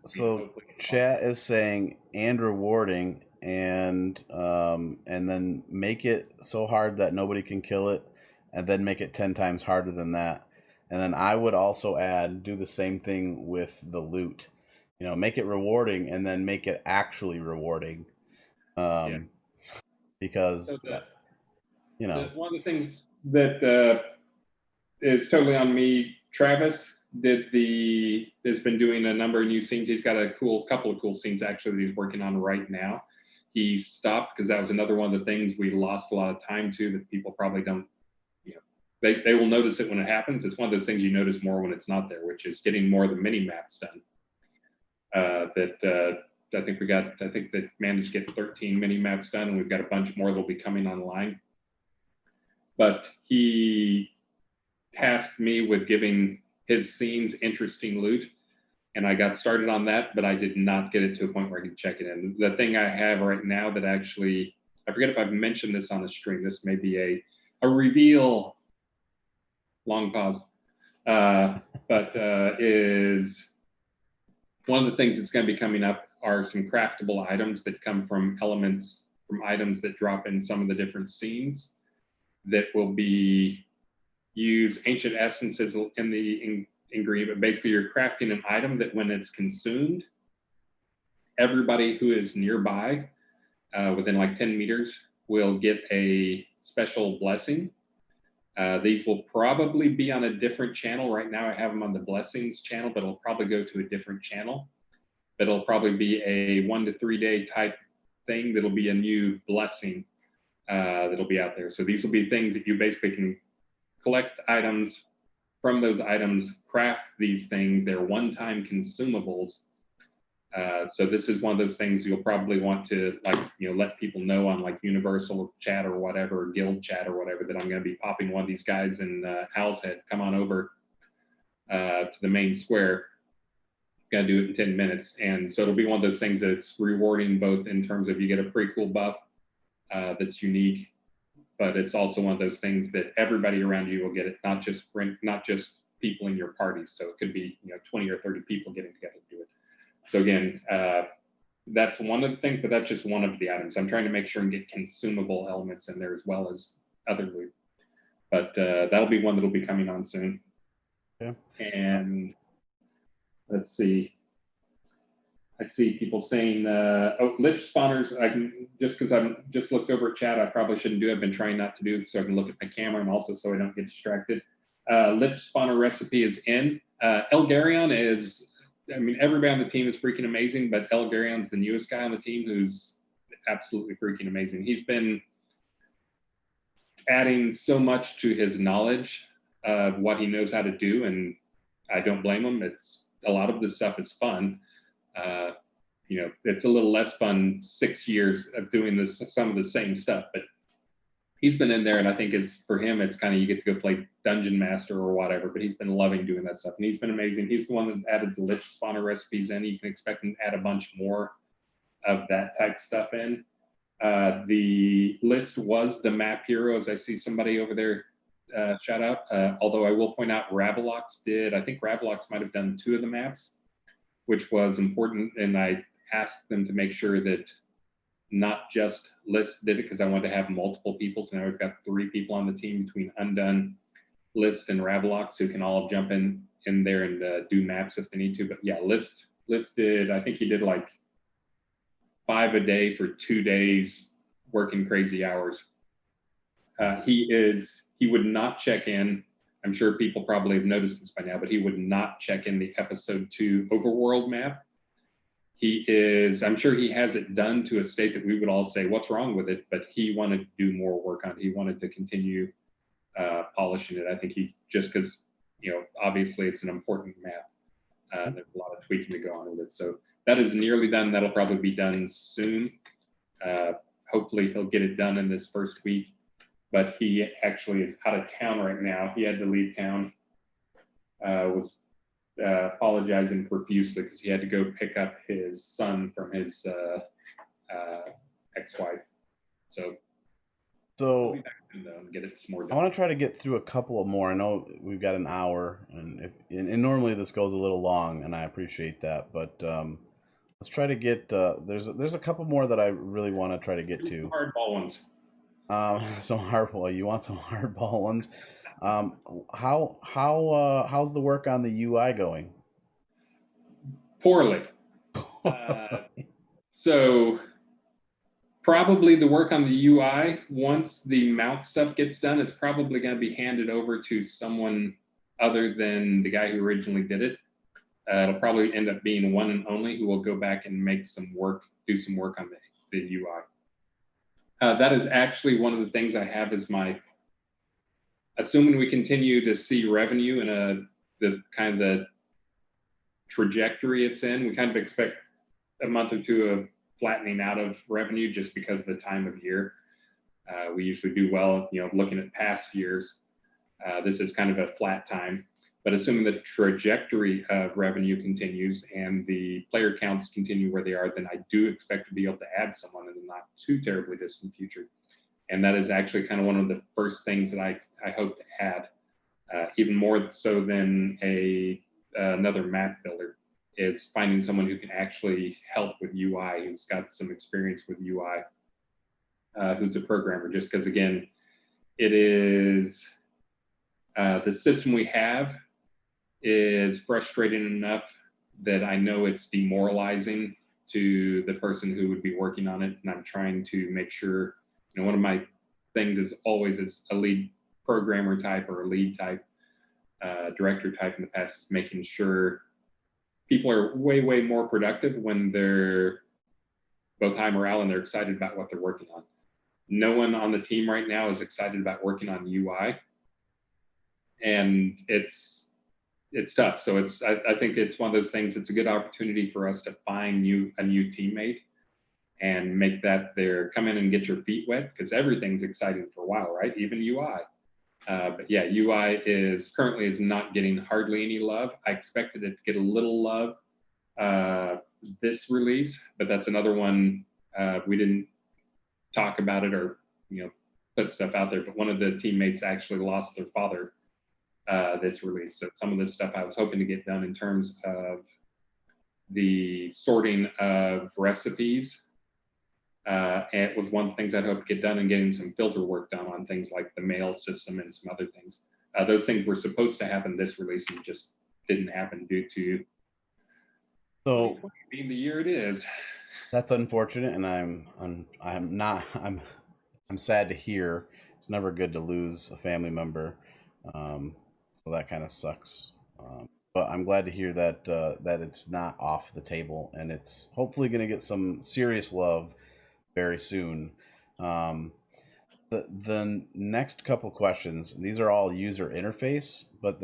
So chat is saying and rewarding, and then make it so hard that nobody can kill it, and then make it 10 times harder than that. And then I would also do the same thing with the loot. Make it rewarding, and then make it actually rewarding. Because So one of the things that is totally on me, Travis has been doing a number of new scenes. He's got a couple of cool scenes actually that he's working on right now. He stopped because that was another one of the things we lost a lot of time to that people probably don't, they will notice it when it happens. It's one of those things you notice more when it's not there, which is getting more of the mini maps done. I think they managed to get 13 mini maps done, and we've got a bunch more that'll be coming online. But he tasked me with giving his scenes interesting loot, and I got started on that, but I did not get it to a point where I could check it in. The thing I have right now that actually, I forget if I've mentioned this on the stream, this may be a reveal, long pause, is one of the things that's going to be coming up are some craftable items that come from items that drop in some of the different scenes that will be use ancient essences in the ingredient. Basically, you're crafting an item that when it's consumed, everybody who is nearby within like 10 meters will get a special blessing. These will probably be on a different channel. Right now I have them on the blessings channel, but it'll probably go to a different channel. But it'll probably be a 1 to 3 day type thing. That'll be a new blessing that'll be out there. So these will be things that you basically can collect items from those items, craft these things. They're one-time consumables. So this is one of those things you'll probably want to let people know on like Universal chat or whatever, guild chat or whatever, that I'm going to be popping one of these guys in Owl's Head. Come on over to the main square. Got to do it in 10 minutes. And so it'll be one of those things that's rewarding, both in terms of you get a pretty cool buff that's unique, but it's also one of those things that everybody around you will get it, not just people in your party. So it could be 20 or 30 people getting together to do it. So again, that's one of the things, but that's just one of the items. I'm trying to make sure and get consumable elements in there as well as other loot. But that'll be one that'll be coming on soon. Yeah. And let's see. I see people saying, lich spawners, because I've just looked over at chat, I probably shouldn't do. I've been trying not to do so I can look at my camera and also so I don't get distracted. Lich spawner recipe is in. Elryin is, everybody on the team is freaking amazing, but Elryin's the newest guy on the team who's absolutely freaking amazing. He's been adding so much to his knowledge of what he knows how to do, and I don't blame him. It's a lot of this stuff is fun. It's a little less fun 6 years of doing some of the same stuff, but he's been in there, and I think for him, it's kind of, you get to go play Dungeon Master or whatever, but he's been loving doing that stuff, and he's been amazing. He's the one that added the Lich spawner recipes in. You can expect him to add a bunch more of that type stuff in. The list was the map heroes. I see somebody over there shout out, although I will point out Ravelox I think Ravelox might have done 2 of the maps, which was important, and I asked them to make sure that not just List did it, because I wanted to have multiple people. So now we've got 3 people on the team between Undone, List, and Ravelox who can all jump in there and do maps if they need to. But yeah, List did, I think he did like 5 a day for 2 days, working crazy hours. He would not check in. I'm sure people probably have noticed this by now, but he would not check in the episode 2 overworld map. I'm sure he has it done to a state that we would all say, what's wrong with it? But he wanted to do more work on it. He wanted to continue polishing it. I think just because, obviously it's an important map. There's a lot of tweaking to go on with it. So that is nearly done. That'll probably be done soon. Hopefully he'll get it done in this first week. But he actually is out of town right now. He had to leave town. Was apologizing profusely because he had to go pick up his son from his ex-wife. So I'll be back and get it some more done. I want to try to get through a couple of more. I know we've got an hour, and normally this goes a little long, and I appreciate that. But let's try to get. There's a couple more that I really want to try to get to. Hardball ones. Some hardball. You want some hardball ones? How's the work on the UI going? Poorly. So probably the work on the UI, once the mount stuff gets done, it's probably going to be handed over to someone other than the guy who originally did it. It'll probably end up being one and only who will go back and make some work, do some work on the UI. That is actually one of the things I have as assuming we continue to see revenue in the kind of the trajectory it's in, we kind of expect a month or two of flattening out of revenue just because of the time of year. We usually do well, looking at past years. This is kind of a flat time, but assuming the trajectory of revenue continues and the player counts continue where they are, then I do expect to be able to add someone in the not too terribly distant future. And that is actually kind of one of the first things that I hope to add, even more so than another map builder, is finding someone who can actually help with UI, who's got some experience with UI, who's a programmer, just because, again, it is the system we have is frustrating enough that I know it's demoralizing to the person who would be working on it. And I'm trying to make sure, one of my things is always as a lead programmer type or a lead type, director type in the past, is making sure people are way, way more productive when they're both high morale and they're excited about what they're working on. No one on the team right now is excited about working on UI. And it's tough. So I think it's one of those things. It's a good opportunity for us to find a new teammate and make that come in and get your feet wet, because everything's exciting for a while, right? Even UI. But yeah, UI is currently not getting hardly any love. I expected it to get a little love this release, but that's another one. We didn't talk about it or put stuff out there, but one of the teammates actually lost their father this release. So some of this stuff I was hoping to get done in terms of the sorting of recipes. And it was one of the things I'd hope to get done, and getting some filter work done on things like the mail system and some other things. Those things were supposed to happen this release and just didn't happen due to being the year it is. That's unfortunate, and I'm sad to hear. It's never good to lose a family member, so that kind of sucks. But I'm glad to hear that it's not off the table, and it's hopefully going to get some serious love very soon. The next couple questions, these are all user interface, but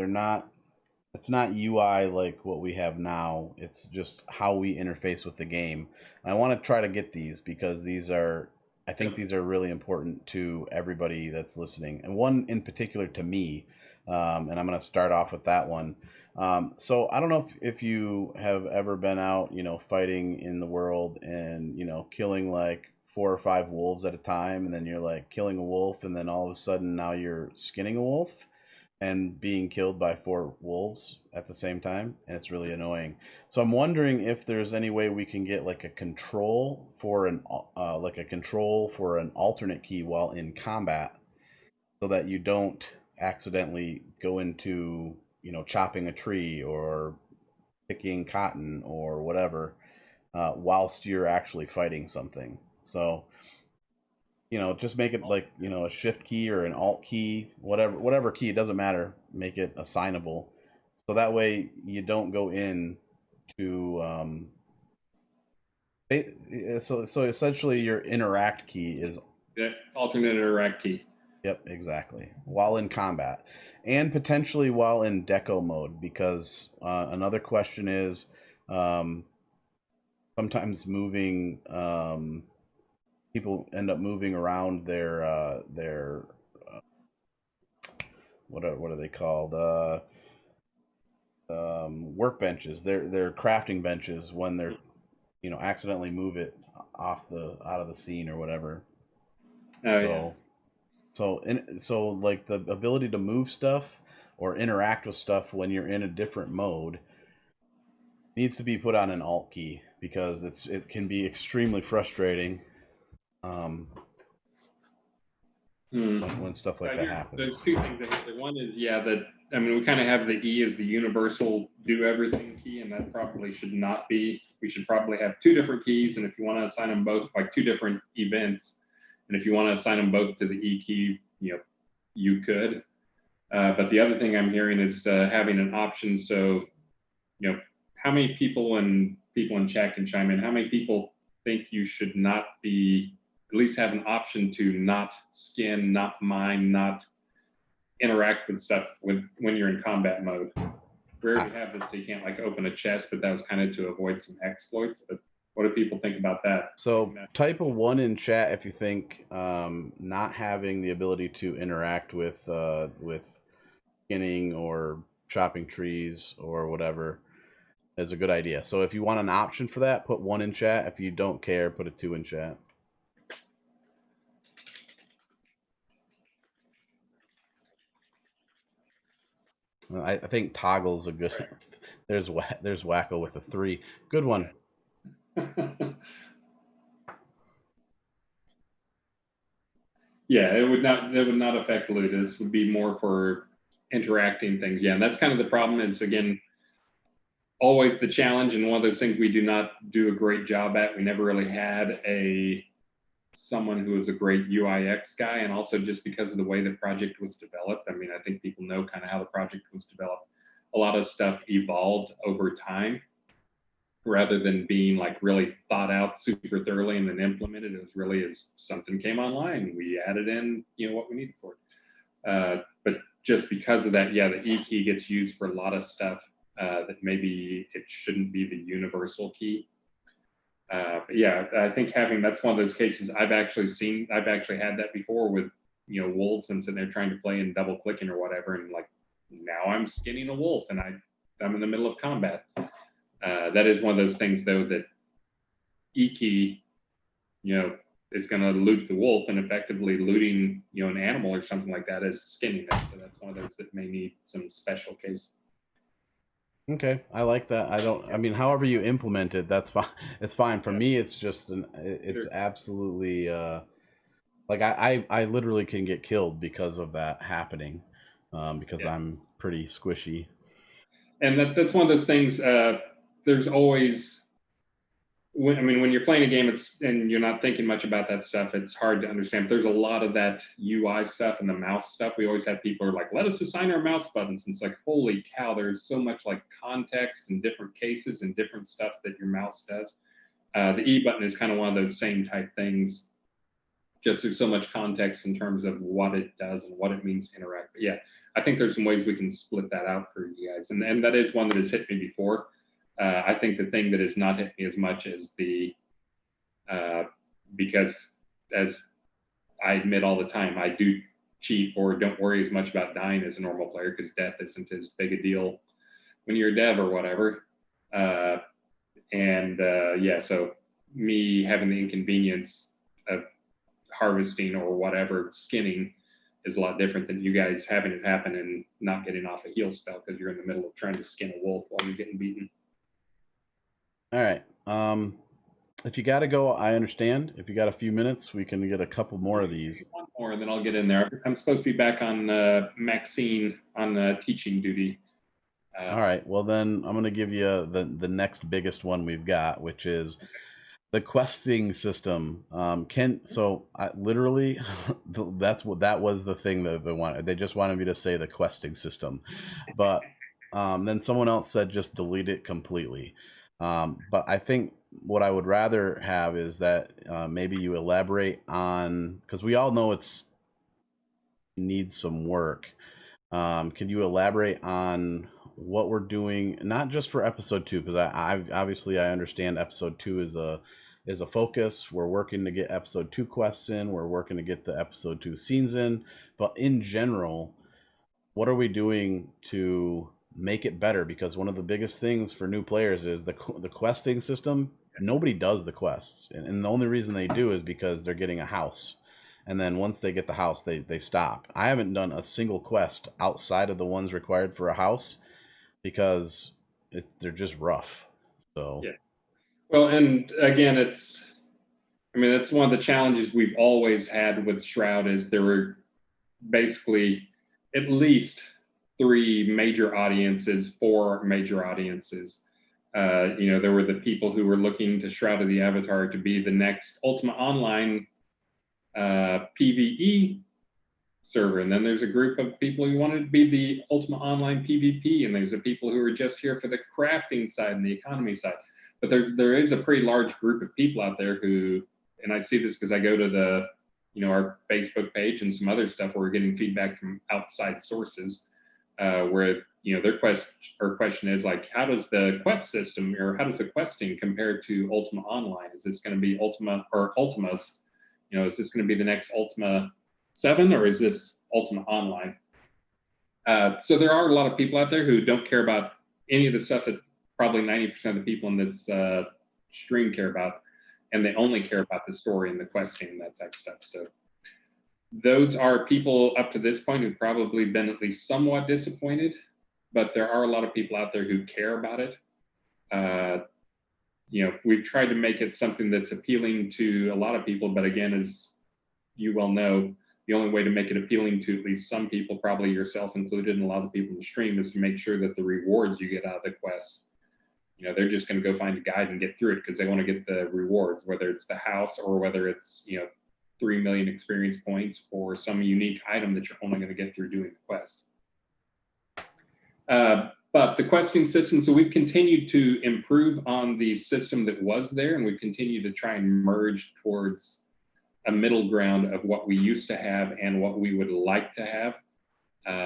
it's not UI like what we have now. It's just how we interface with the game. And I want to try to get these because I think these are really important to everybody that's listening, and one in particular to me. And I'm going to start off with that one. So I don't know if you have ever been out, fighting in the world and, killing like 4 or 5 wolves at a time, and then you're like killing a wolf, and then all of a sudden now you're skinning a wolf and being killed by 4 wolves at the same time, and it's really annoying. So I'm wondering if there's any way we can get like a control for an alternate key while in combat, so that you don't accidentally go into chopping a tree or picking cotton or whatever whilst you're actually fighting something. So just make it like a shift key or an alt key, whatever key, it doesn't matter. Make it assignable, so that way you don't go in to So essentially, your interact key is The alternate interact key. Yep, exactly. While in combat, and potentially while in deco mode, because another question is sometimes moving. People end up moving around their what are they called? Workbenches. Their crafting benches when they're accidentally move it out of the scene or whatever. Oh, So so like the ability to move stuff or interact with stuff when you're in a different mode needs to be put on an alt key because it can be extremely frustrating when stuff like that happens. There's two things that hit there. One is, that, I mean, we kind of have the E as the universal do everything key, and that probably should not be. We should probably have two different keys, and if you want to assign them both, like two different events, and if you want to assign them both to the E key, you could. But the other thing I'm hearing is having an option. So, how many people in chat can chime in? How many people think you should not be, at least have an option to not skin, not mine, not interact with stuff when you're in combat mode? We already have this, so you can't like open a chest, but that was kind of to avoid some exploits. But what do people think about that? So type a 1 in chat if you think not having the ability to interact with skinning or chopping trees or whatever is a good idea. So if you want an option for that, put 1 in chat. If you don't care, put a 2 in chat. I think toggle's a good. There's Wacko with a 3. Good one. Yeah, it would not affect loot. This would be more for interacting things. Yeah, and that's kind of the problem. Is again always the challenge, and one of those things we do not do a great job at. We never really had someone who was a great UIX guy, and also just because of the way the project was developed. I mean, I think people know kind of how the project was developed. A lot of stuff evolved over time rather than being like really thought out super thoroughly and then implemented. It was really as something came online, we added in, what we needed for it. But just because of that, the E key gets used for a lot of stuff that maybe it shouldn't be the universal key. But I think that's one of those cases I've actually had that before with, wolves and sitting there trying to play and double clicking or whatever. And like, now I'm skinning a wolf and I'm in the middle of combat. That is one of those things though, that E key, is going to loot the wolf, and effectively looting, an animal or something like that is skinning it. So that's one of those that may need some special case. Okay, I like that. I mean, however you implement it, that's fine. It's fine. For me, it's just it's absolutely, like I literally can get killed because of that happening, because I'm pretty squishy. And that's one of those things, there's always, when you're playing a game, and you're not thinking much about that stuff, it's hard to understand. But there's a lot of that UI stuff and the mouse stuff. We always have people who are like, let us assign our mouse buttons. And it's like, holy cow, there's so much like context and different cases and different stuff that your mouse does. The E button is kind of one of those same type things. Just there's so much context in terms of what it does and what it means to interact. But I think there's some ways we can split that out for you guys. And that is one that has hit me before. I think the thing that has not hit me as much is because as I admit all the time, I do cheat or don't worry as much about dying as a normal player because death isn't as big a deal when you're a dev or whatever. So me having the inconvenience of harvesting or whatever, skinning, is a lot different than you guys having it happen and not getting off a heal spell because you're in the middle of trying to skin a wolf while you're getting beaten. All right. If you got to go, I understand. If you got a few minutes, we can get a couple more of these. One more, and then I'll get in there. I'm supposed to be back on Maxine on teaching duty. All right. Well, then I'm going to give you the next biggest one we've got, which is the questing system. Literally, that was the thing that they wanted. They just wanted me to say the questing system, but then someone else said just delete it completely. But I think what I would rather have is that maybe you elaborate on, because we all know it's needs some work. Can you elaborate on what we're doing, not just for episode 2, because I obviously I understand episode 2 is a focus. We're working to get episode 2 quests in. We're working to get the episode 2 scenes in. But in general, what are we doing to make it better? Because one of the biggest things for new players is the questing system. Nobody does the quests, and the only reason they do is because they're getting a house, and then once they get the house, they stop. I haven't done a single quest outside of the ones required for a house because they're just rough. So Yeah. Well, and again, I mean, that's one of the challenges we've always had with Shroud is there were basically at least 3 major audiences, 4 major audiences. There were the people who were looking to Shroud of the Avatar to be the next Ultima Online PvE server. And then there's a group of people who wanted to be the Ultima Online PvP. And there's the people who are just here for the crafting side and the economy side. But there is a pretty large group of people out there who, and I see this because I go to the, our Facebook page and some other stuff where we're getting feedback from outside sources, where their question is like, how does the quest system or how does the questing compare to Ultima Online? Is this going to be Ultima or Ultimas? Is this going to be the next Ultima 7 or is this Ultima Online? So there are a lot of people out there who don't care about any of the stuff that probably 90% of the people in this stream care about, and they only care about the story and the questing and that type of stuff. So those are people up to this point who've probably been at least somewhat disappointed, but there are a lot of people out there who care about it. We've tried to make it something that's appealing to a lot of people, but again, as you well know, the only way to make it appealing to at least some people, probably yourself included, and a lot of people in the stream, is to make sure that the rewards you get out of the quest, they're just going to go find a guide and get through it because they want to get the rewards, whether it's the house or whether it's 3 million experience points for some unique item that you're only going to get through doing the quest. But the questing system, so we've continued to improve on the system that was there, and we've continued to try and merge towards a middle ground of what we used to have and what we would like to have.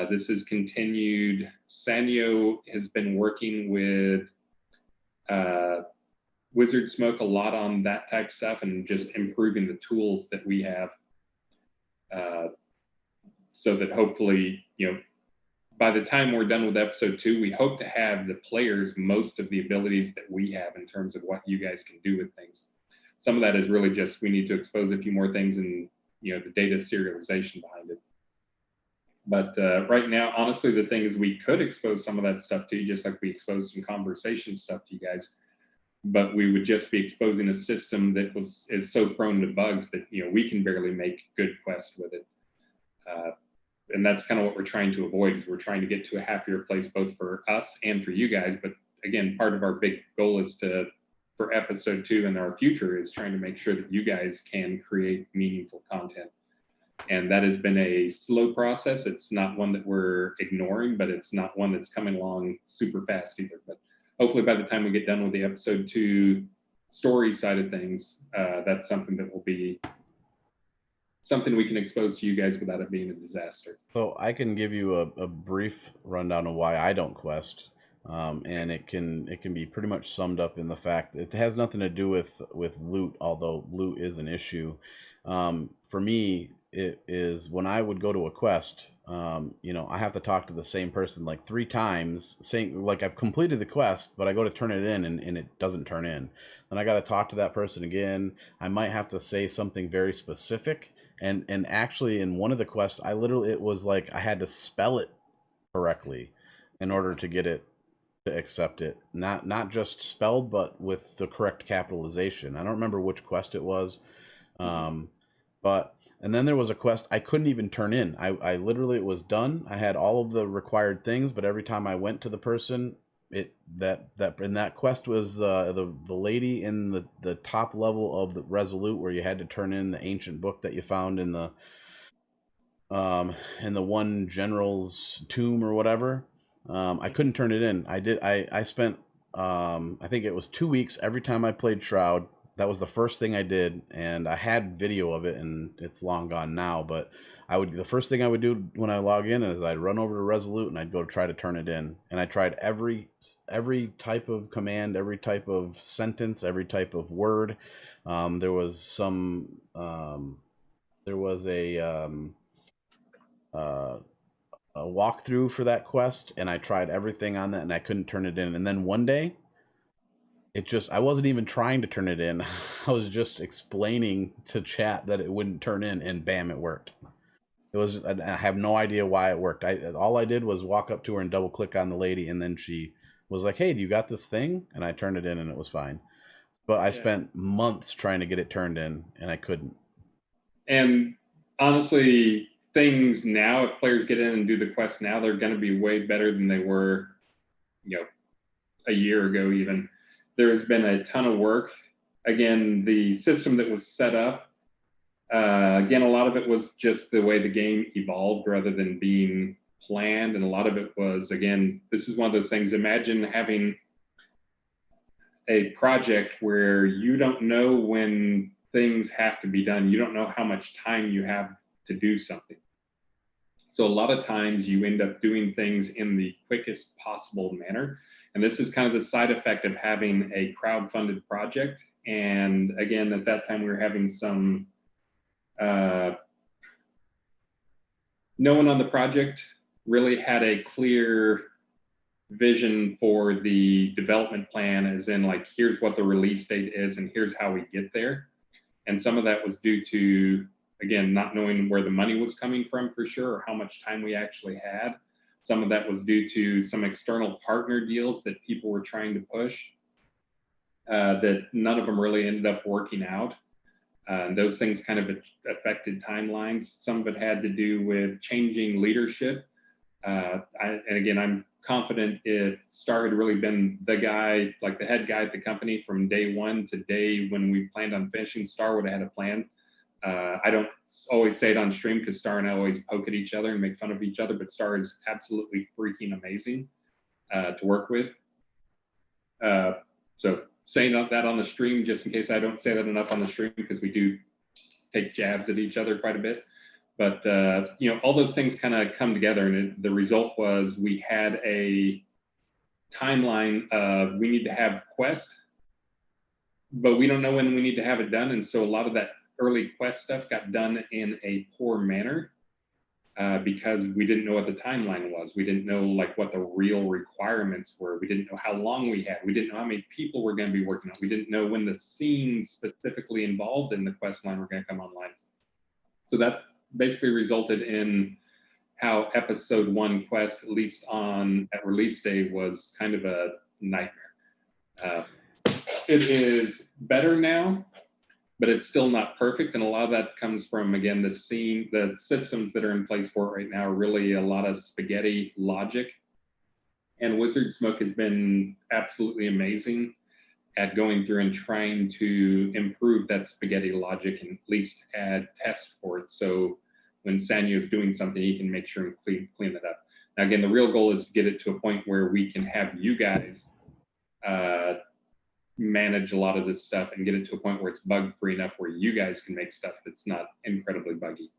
This has continued. Sanyo has been working with Wizard Smoke a lot on that type of stuff and just improving the tools that we have, so that hopefully, by the time we're done with episode 2, we hope to have the players most of the abilities that we have in terms of what you guys can do with things. Some of that is really just we need to expose a few more things and the data serialization behind it. But right now, honestly, the thing is we could expose some of that stuff to you, just like we exposed some conversation stuff to you guys. But we would just be exposing a system that is so prone to bugs that we can barely make good quests with it. And that's kind of what we're trying to avoid, is we're trying to get to a happier place both for us and for you guys. But again, part of our big goal is for episode 2 and our future is trying to make sure that you guys can create meaningful content. And that has been a slow process. It's not one that we're ignoring, but it's not one that's coming along super fast either. But hopefully by the time we get done with the episode 2 story side of things, that's something that will be something we can expose to you guys without it being a disaster. So I can give you a brief rundown of why I don't quest, and it can be pretty much summed up in the fact that it has nothing to do with loot, although loot is an issue. For me, it is when I would go to a quest, I have to talk to the same person like 3 times, saying like I've completed the quest, but I go to turn it in and it doesn't turn in. Then I got to talk to that person again. I might have to say something very specific. And actually in one of the quests, it was like I had to spell it correctly in order to get it to accept it. Not just spelled, but with the correct capitalization. I don't remember which quest it was. But and then there was a quest I couldn't even turn in. I literally, it was done. I had all of the required things, but every time I went to the person, that quest was the lady in the top level of the Resolute, where you had to turn in the ancient book that you found in the one general's tomb or whatever. I couldn't turn it in. I spent I think it was 2 weeks every time I played Shroud. That was the first thing I did, and I had video of it, and it's long gone now. But the first thing I would do when I log in is I'd run over to Resolute and I'd go try to turn it in. And I tried every type of command, every type of sentence, every type of word. There was some. There was a walkthrough for that quest, and I tried everything on that, and I couldn't turn it in. And then one day, I wasn't even trying to turn it in. I was just explaining to chat that it wouldn't turn in, and bam, it worked. I have no idea why it worked. All I did was walk up to her and double click on the lady, and then she was like, "Hey, do you got this thing?" And I turned it in, and it was fine. But I spent months trying to get it turned in, and I couldn't. And honestly, things now, if players get in and do the quest now, they're going to be way better than they were, a year ago even. There has been a ton of work. Again, the system that was set up, again, a lot of it was just the way the game evolved rather than being planned. And a lot of it was, again, this is one of those things. Imagine having a project where you don't know when things have to be done. You don't know how much time you have to do something. So a lot of times you end up doing things in the quickest possible manner. And this is kind of the side effect of having a crowd-funded project. And again, at that time, we were having some, no one on the project really had a clear vision for the development plan, as in like, here's what the release date is and here's how we get there. And some of that was due to, again, not knowing where the money was coming from for sure, or how much time we actually had. Some of that was due to some external partner deals that people were trying to push, that none of them really ended up working out. Those things kind of affected timelines. Some of it had to do with changing leadership. And again, I'm confident if Star had really been the guy, like the head guy at the company from day one to day when we planned on finishing, Star would have had a plan. I don't always say it on stream because Star and I always poke at each other and make fun of each other, but Star is absolutely freaking amazing to work with. So saying that on the stream, just in case I don't say that enough on the stream, because we do take jabs at each other quite a bit. But, all those things kind of come together, and the result was we had a timeline of we need to have quest, but we don't know when we need to have it done. And so a lot of that early quest stuff got done in a poor manner because we didn't know what the timeline was. We didn't know like what the real requirements were. We didn't know how long we had. We didn't know how many people were going to be working on. We didn't know when the scenes specifically involved in the quest line were going to come online. So that basically resulted in how episode 1 quest, at least at release day, was kind of a nightmare. It is better now, but it's still not perfect. And a lot of that comes from, again, the systems that are in place for it right now are really a lot of spaghetti logic. And Wizard Smoke has been absolutely amazing at going through and trying to improve that spaghetti logic and at least add tests for it. So when Sanyo is doing something, he can make sure and clean it up. Now, again, the real goal is to get it to a point where we can have you guys manage a lot of this stuff and get it to a point where it's bug-free enough where you guys can make stuff that's not incredibly buggy.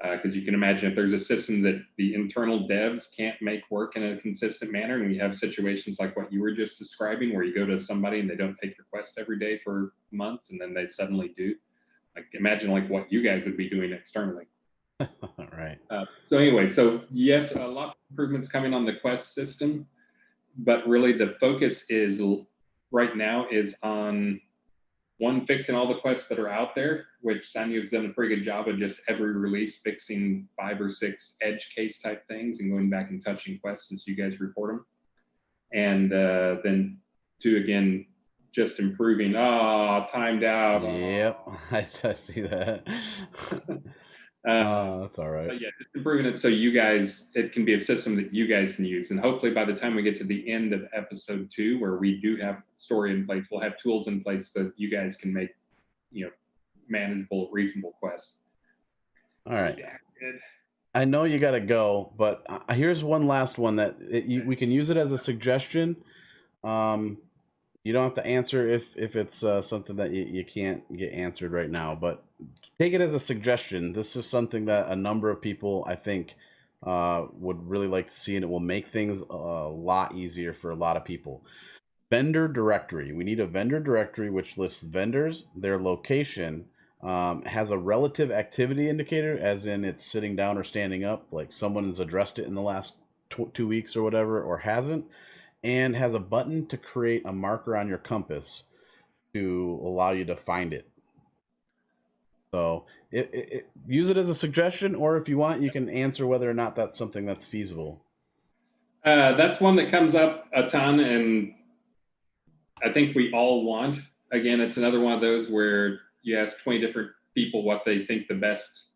Because you can imagine if there's a system that the internal devs can't make work in a consistent manner, and we have situations like what you were just describing, where you go to somebody and they don't take your quest every day for months, and then they suddenly do. Like, imagine like what you guys would be doing externally. Right. So anyway, yes, lots of improvements coming on the quest system, but really the focus is right now is on fixing all the quests that are out there, which Sanyo's done a pretty good job of just every release fixing 5 or 6 edge case type things and going back and touching quests since you guys report them. And then 2, again, just improving, timed out. Yep, I see that. That's all right. But yeah, just improving it so it can be a system that you guys can use. And hopefully by the time we get to the end of episode 2, where we do have story in place, we'll have tools in place so you guys can make, manageable, reasonable quests. All right. I know you got to go, but here's one last one that we can use it as a suggestion. You don't have to answer if it's something that you can't get answered right now, but take it as a suggestion. This is something that a number of people, I think, would really like to see, and it will make things a lot easier for a lot of people. Vendor directory. We need a vendor directory which lists vendors, their location, has a relative activity indicator, as in it's sitting down or standing up, like someone has addressed it in the last 2 weeks or whatever, or hasn't, and has a button to create a marker on your compass to allow you to find it. So use it as a suggestion, or if you want, you can answer whether or not that's something that's feasible. That's one that comes up a ton, and I think we all want. Again, it's another one of those where you ask 20 different people what they think the best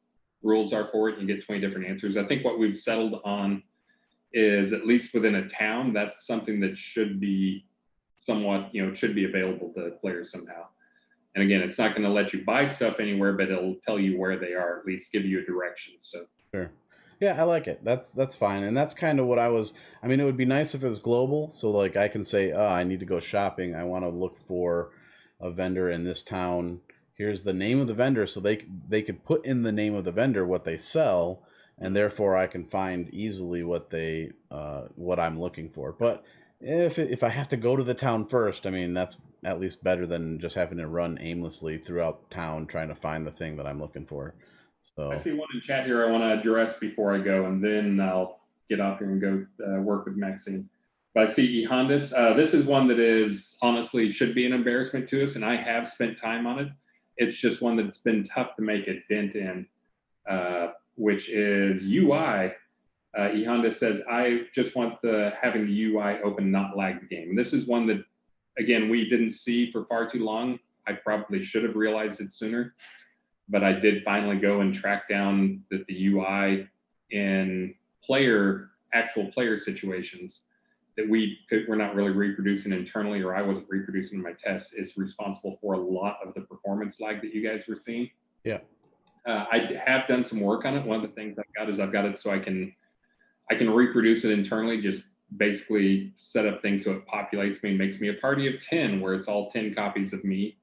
rules are for it, and you get 20 different answers. I think what we've settled on is, at least within a town, that's something that should be somewhat, should be available to players somehow. And again, it's not going to let you buy stuff anywhere, but it'll tell you where they are, at least give you a direction. So Sure. Yeah, I like it. That's fine, and that's kind of what I was. I mean, it would be nice if it was global, so like I can say, oh, I need to go shopping. I want to look for a vendor in this town. Here's the name of the vendor, so they could put in the name of the vendor what they sell, and therefore I can find easily what I'm looking for. But if I have to go to the town first, I mean that's at least better than just having to run aimlessly throughout town trying to find the thing that I'm looking for. So I see one in chat here I want to address before I go, and then I'll get off here and go work with Maxine. But I see Ehondas. This is one that is honestly should be an embarrassment to us, and I have spent time on it. It's just one that's been tough to make a dent in, which is UI. Ehondas says, I just want having the UI open, not lag the game. And this is one that, again, we didn't see for far too long. I probably should have realized it sooner, but I did finally go and track down that the UI in actual player situations that we're not really reproducing internally, or I wasn't reproducing in my test, is responsible for a lot of the performance lag that you guys were seeing. yeah. I have done some work on it. One of the things I've got it so I can reproduce it internally, just basically set up things so it populates me and makes me a party of 10, where it's all 10 copies of me.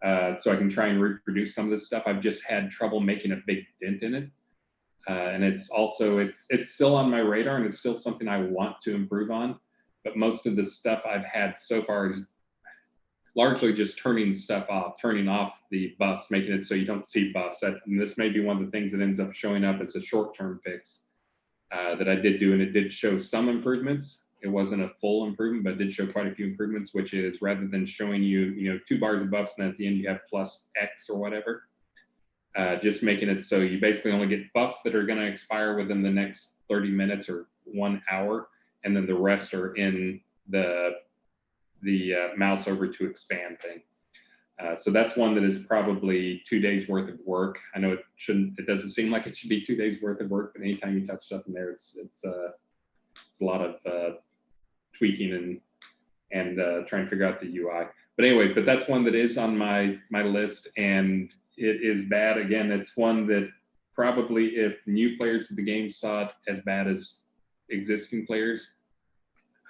So I can try and reproduce some of this stuff. I've just had trouble making a big dent in it. And it's still on my radar, and it's still something I want to improve on. But most of the stuff I've had so far is largely just turning off the buffs, making it so you don't see buffs. And this may be one of the things that ends up showing up as a short-term fix that I did do, and it did show some improvements. It wasn't a full improvement, but it did show quite a few improvements, which is, rather than showing you 2 bars of buffs and at the end you have plus X or whatever, just making it so you basically only get buffs that are going to expire within the next 30 minutes or 1 hour, and then the rest are in the mouse over to expand thing. So that's one that is probably 2 days worth of work. I know it doesn't seem like it should be 2 days worth of work, but anytime you touch stuff in there, it's a lot of tweaking and trying to figure out the UI. But that's one that is on my list, and it is bad. Again, it's one that probably, if new players to the game saw it as bad as existing players,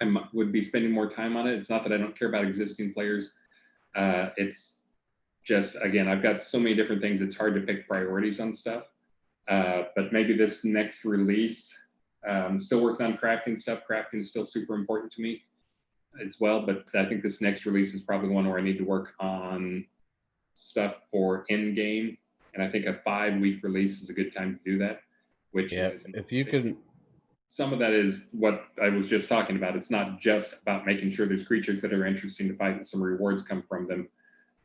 I would be spending more time on it. It's not that I don't care about existing players. It's just, again, I've got so many different things, it's hard to pick priorities on stuff. But maybe this next release, I'm still working on crafting stuff. Crafting is still super important to me as well, but I think this next release is probably one where I need to work on stuff for in-game, and I think a 5-week release is a good time to do that. Which if you can, some of that is what I was just talking about. It's not just about making sure there's creatures that are interesting to fight and some rewards come from them,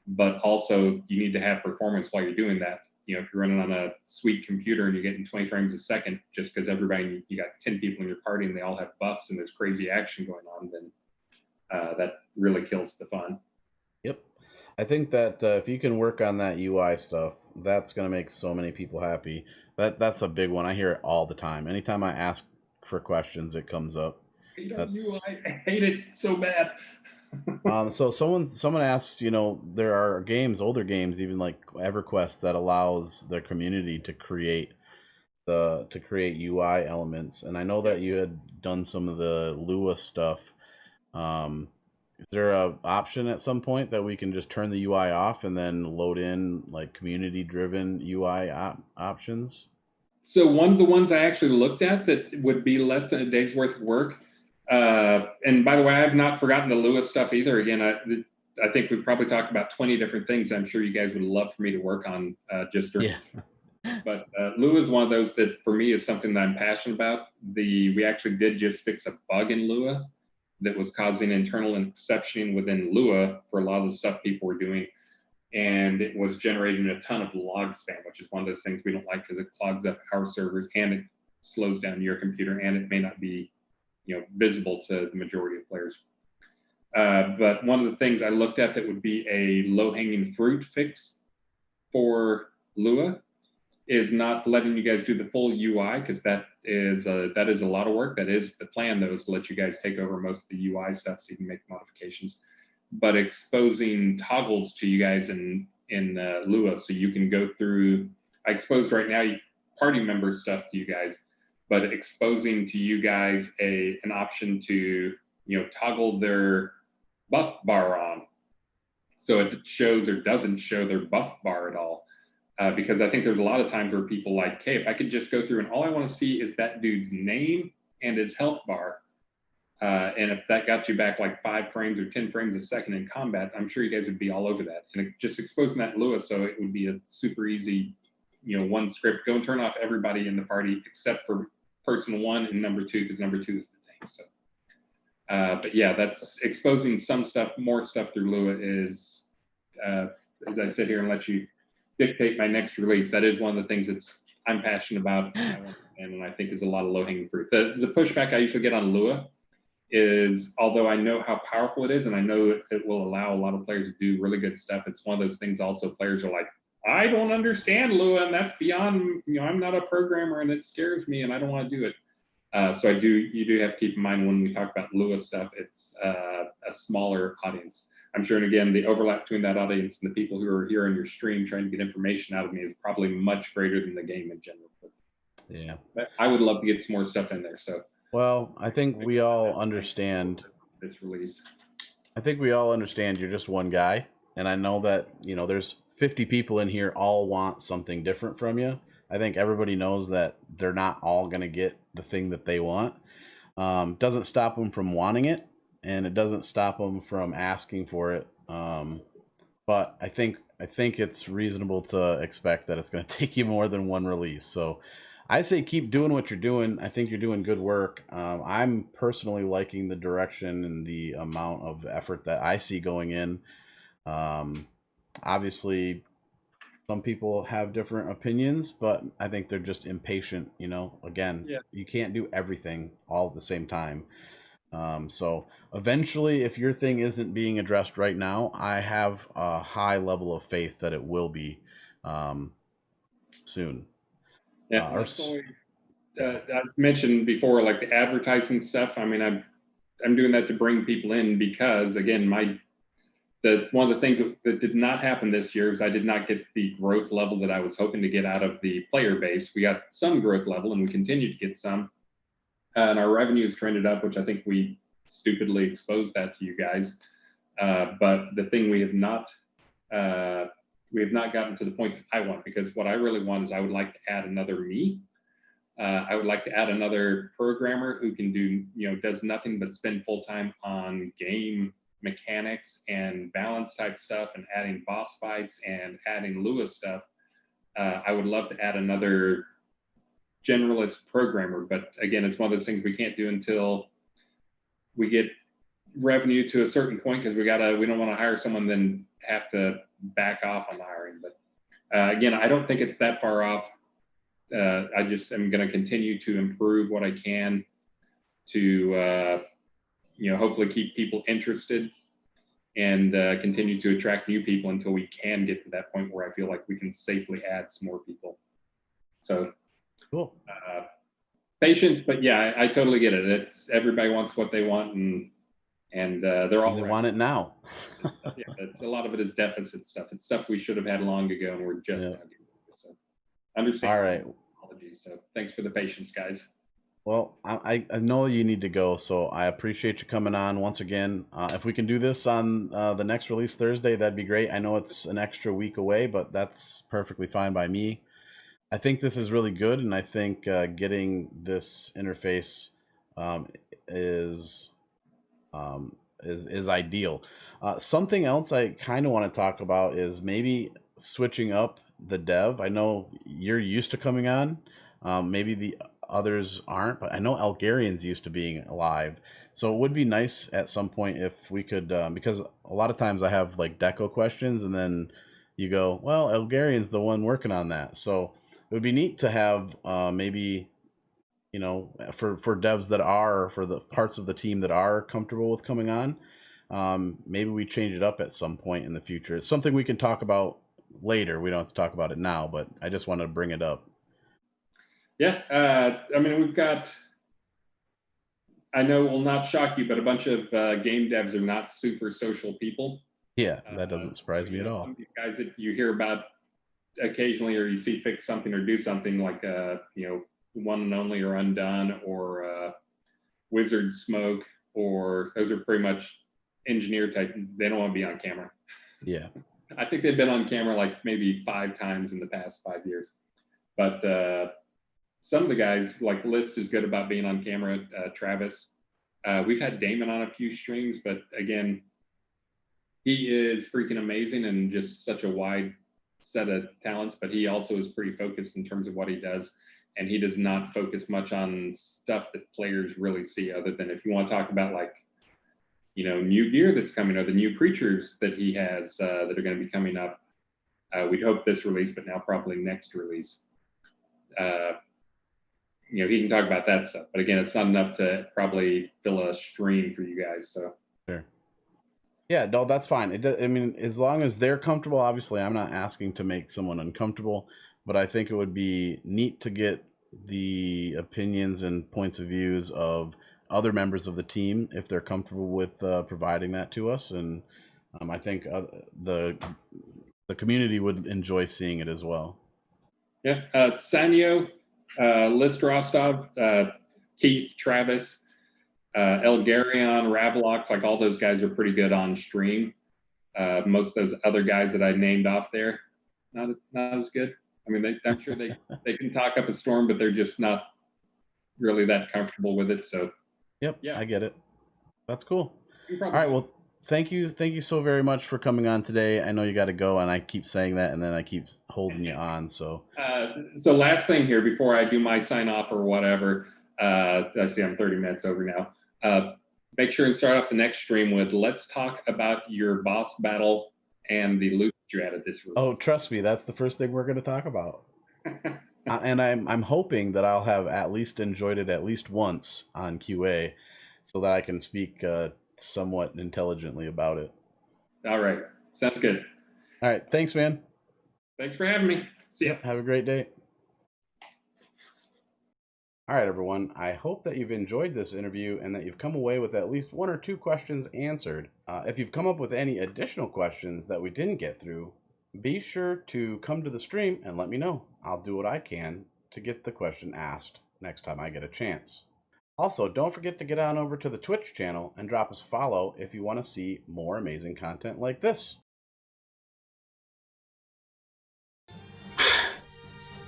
but also you need to have performance while you're doing that. If you're running on a sweet computer and you're getting 20 frames a second just because you got 10 people in your party and they all have buffs and there's crazy action going on, then that really kills the fun. Yep. I think that if you can work on that UI stuff, that's going to make so many people happy. That's a big one. I hear it all the time. Anytime I ask for questions, it comes up. UI, I hate it so bad. So someone asked, there are older games, even like EverQuest, that allows their community to create UI elements. And I know that you had done some of the Lua stuff. is there a option at some point that we can just turn the UI off and then load in like community driven UI options? So one of the ones I actually looked at that would be less than a day's worth of work. And by the way, I have not forgotten the Lua stuff either. Again, I think we've probably talked about 20 different things I'm sure you guys would love for me to work on just during. Yeah. But Lua is one of those that for me is something that I'm passionate about. We actually did just fix a bug in Lua that was causing internal exceptioning within Lua for a lot of the stuff people were doing. And it was generating a ton of log spam, which is one of those things we don't like because it clogs up our servers and it slows down your computer, and it may not be, visible to the majority of players. But one of the things I looked at that would be a low-hanging fruit fix for Lua is not letting you guys do the full UI, because that is a lot of work. That is the plan, though, is to let you guys take over most of the UI stuff so you can make modifications. But exposing toggles to you guys in Lua, so you can go through. I exposed right now party member stuff to you guys, but exposing to you guys an option to toggle their buff bar on, so it shows or doesn't show their buff bar at all. Because I think there's a lot of times where people like, hey, if I could just go through and all I want to see is that dude's name and his health bar. And if that got you back like 5 frames or 10 frames a second in combat, I'm sure you guys would be all over that. And just exposing that in Lua, so it would be a super easy, one script. Go and turn off everybody in the party except for person 1 and number 2, because number 2 is the tank. So, but yeah, that's exposing some stuff, more stuff through Lua is, as I sit here and let you dictate my next release, that is one of the things I'm passionate about, and I think is a lot of low-hanging fruit. The pushback I usually get on Lua is, although I know how powerful it is, and I know it will allow a lot of players to do really good stuff, it's one of those things also players are like, I don't understand Lua, and that's beyond, I'm not a programmer, and it scares me, and I don't want to do it. So you do have to keep in mind when we talk about Lua stuff, it's a smaller audience. I'm sure, and again, the overlap between that audience and the people who are here on your stream trying to get information out of me is probably much greater than the game in general. But Yeah. I would love to get some more stuff in there. So. Well, I think we all understand this release. I think we all understand you're just one guy, and I know that there's 50 people in here all want something different from you. I think everybody knows that they're not all going to get the thing that they want. Doesn't stop them from wanting it, and it doesn't stop them from asking for it. But I think it's reasonable to expect that it's going to take you more than one release. So I say keep doing what you're doing. I think you're doing good work. I'm personally liking the direction and the amount of effort that I see going in. Obviously, some people have different opinions, but I think they're just impatient. Again, You can't do everything all at the same time. So eventually, if your thing isn't being addressed right now, I have a high level of faith that it will be soon. Yeah, I've mentioned before, like the advertising stuff. I mean, I'm doing that to bring people in because, again, one of the things that did not happen this year is I did not get the growth level that I was hoping to get out of the player base. We got some growth level, and we continue to get some. And our revenues trended up, which I think we stupidly exposed that to you guys. But the thing we have not gotten to the point that I want, because what I really want is I would like to add another me. I would like to add another programmer who can does nothing but spend full time on game mechanics and balance type stuff and adding boss fights and adding Lua stuff. I would love to add another generalist programmer, but again, it's one of those things we can't do until we get revenue to a certain point, because we don't want to hire someone then have to back off on the hiring. But again, I don't think it's that far off. I just am going to continue to improve what I can to hopefully keep people interested and continue to attract new people until we can get to that point where I feel like we can safely add some more people. So cool. Patience, but yeah, I totally get it. It's everybody wants what they want, and they're all they want it now. Yeah, it's a lot of it is deficit stuff. It's stuff we should have had long ago, and we're just now getting it. So understand. All right. Apologies. So thanks for the patience, guys. Well, I know you need to go, so I appreciate you coming on once again. If we can do this on the next release Thursday, that'd be great. I know it's an extra week away, but that's perfectly fine by me. I think this is really good, and I think getting this interface um, is is ideal. Something else I kind of want to talk about is maybe switching up the dev. I know you're used to coming on. Maybe the others aren't, but I know Elgaryin's used to being live. So it would be nice at some point if we could, because a lot of times I have like deco questions, and then you go, well, Elgaryin's the one working on that. So it would be neat to have maybe, you know, for devs that are, for the parts of the team that are comfortable with coming on, maybe we change it up at some point in the future. It's something we can talk about later. We don't have to talk about it now, but I just want to bring it up. Yeah, I mean, we've got, I know it will not shock you, but a bunch of game devs are not super social people. Yeah, that doesn't surprise me at all. Some of these guys that you hear about occasionally, or you see fix something or do something like, you know, One and Only or Undone or Wizard Smoke, or those are pretty much engineer type. They don't want to be on camera. Yeah. I think they've been on camera like maybe 5 times in the past 5 years. But some of the guys, like List is good about being on camera. Travis, we've had Damon on a few streams, but again, he is freaking amazing and just such a wide set of talents, but he also is pretty focused in terms of what he does. And he does not focus much on stuff that players really see, other than if you want to talk about like, you know, new gear that's coming, or the new creatures that he has that are going to be coming up. We'd hope this release, but now probably next release. You know, he can talk about that stuff, but again, it's not enough to probably fill a stream for you guys. So sure. Yeah, no, that's fine. It does, I mean, as long as they're comfortable, obviously I'm not asking to make someone uncomfortable, but I think it would be neat to get the opinions and points of views of other members of the team if they're comfortable with providing that to us. And I think the community would enjoy seeing it as well. Yeah, Sanyo, List Rostov, Keith, Travis, Elgarion, Ravlox, like all those guys are pretty good on stream. Most of those other guys that I named off there, not as good. I mean, I'm sure they can talk up a storm, but they're just not really that comfortable with it. So, yep, yeah, I get it. That's cool. All right, well, thank you so very much for coming on today. I know you got to go, and I keep saying that, and then I keep holding you on. So, so last thing here before I do my sign off or whatever. I see I'm 30 minutes over now. Make sure and start off the next stream with let's talk about your boss battle and the loot you added this week. Oh, trust me, that's the first thing we're going to talk about. And I'm hoping that I'll have at least enjoyed it at least once on QA, so that I can speak somewhat intelligently about it. All right, sounds good. All right, thanks, man. Thanks for having me. See ya. Yep, have a great day. All right, everyone. I hope that you've enjoyed this interview and that you've come away with at least 1 or 2 questions answered. If you've come up with any additional questions that we didn't get through, be sure to come to the stream and let me know. I'll do what I can to get the question asked next time I get a chance. Also, don't forget to get on over to the Twitch channel and drop us a follow if you want to see more amazing content like this.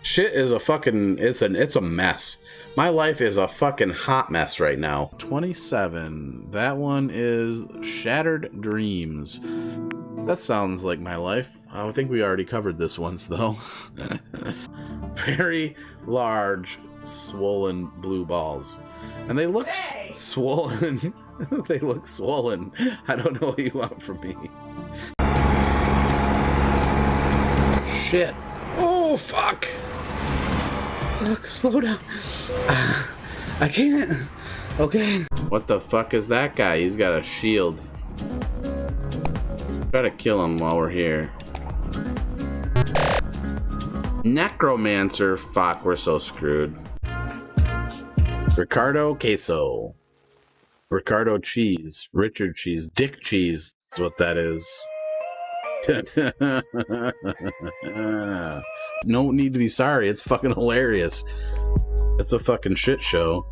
Shit is a fucking, it's a mess. My life is a fucking hot mess right now. 27. That one is Shattered Dreams. That sounds like my life. I think we already covered this once, though. Very large, swollen blue balls. And they look swollen. They look swollen. I don't know what you want from me. Shit. Oh, fuck. Look, slow down. I can't. Okay. What the fuck is that guy? He's got a shield. Try to kill him while we're here. Necromancer. Fuck, we're so screwed. Ricardo Queso. Ricardo Cheese. Richard Cheese. Dick Cheese. That's what that is. No need to be sorry. It's fucking hilarious. It's a fucking shit show.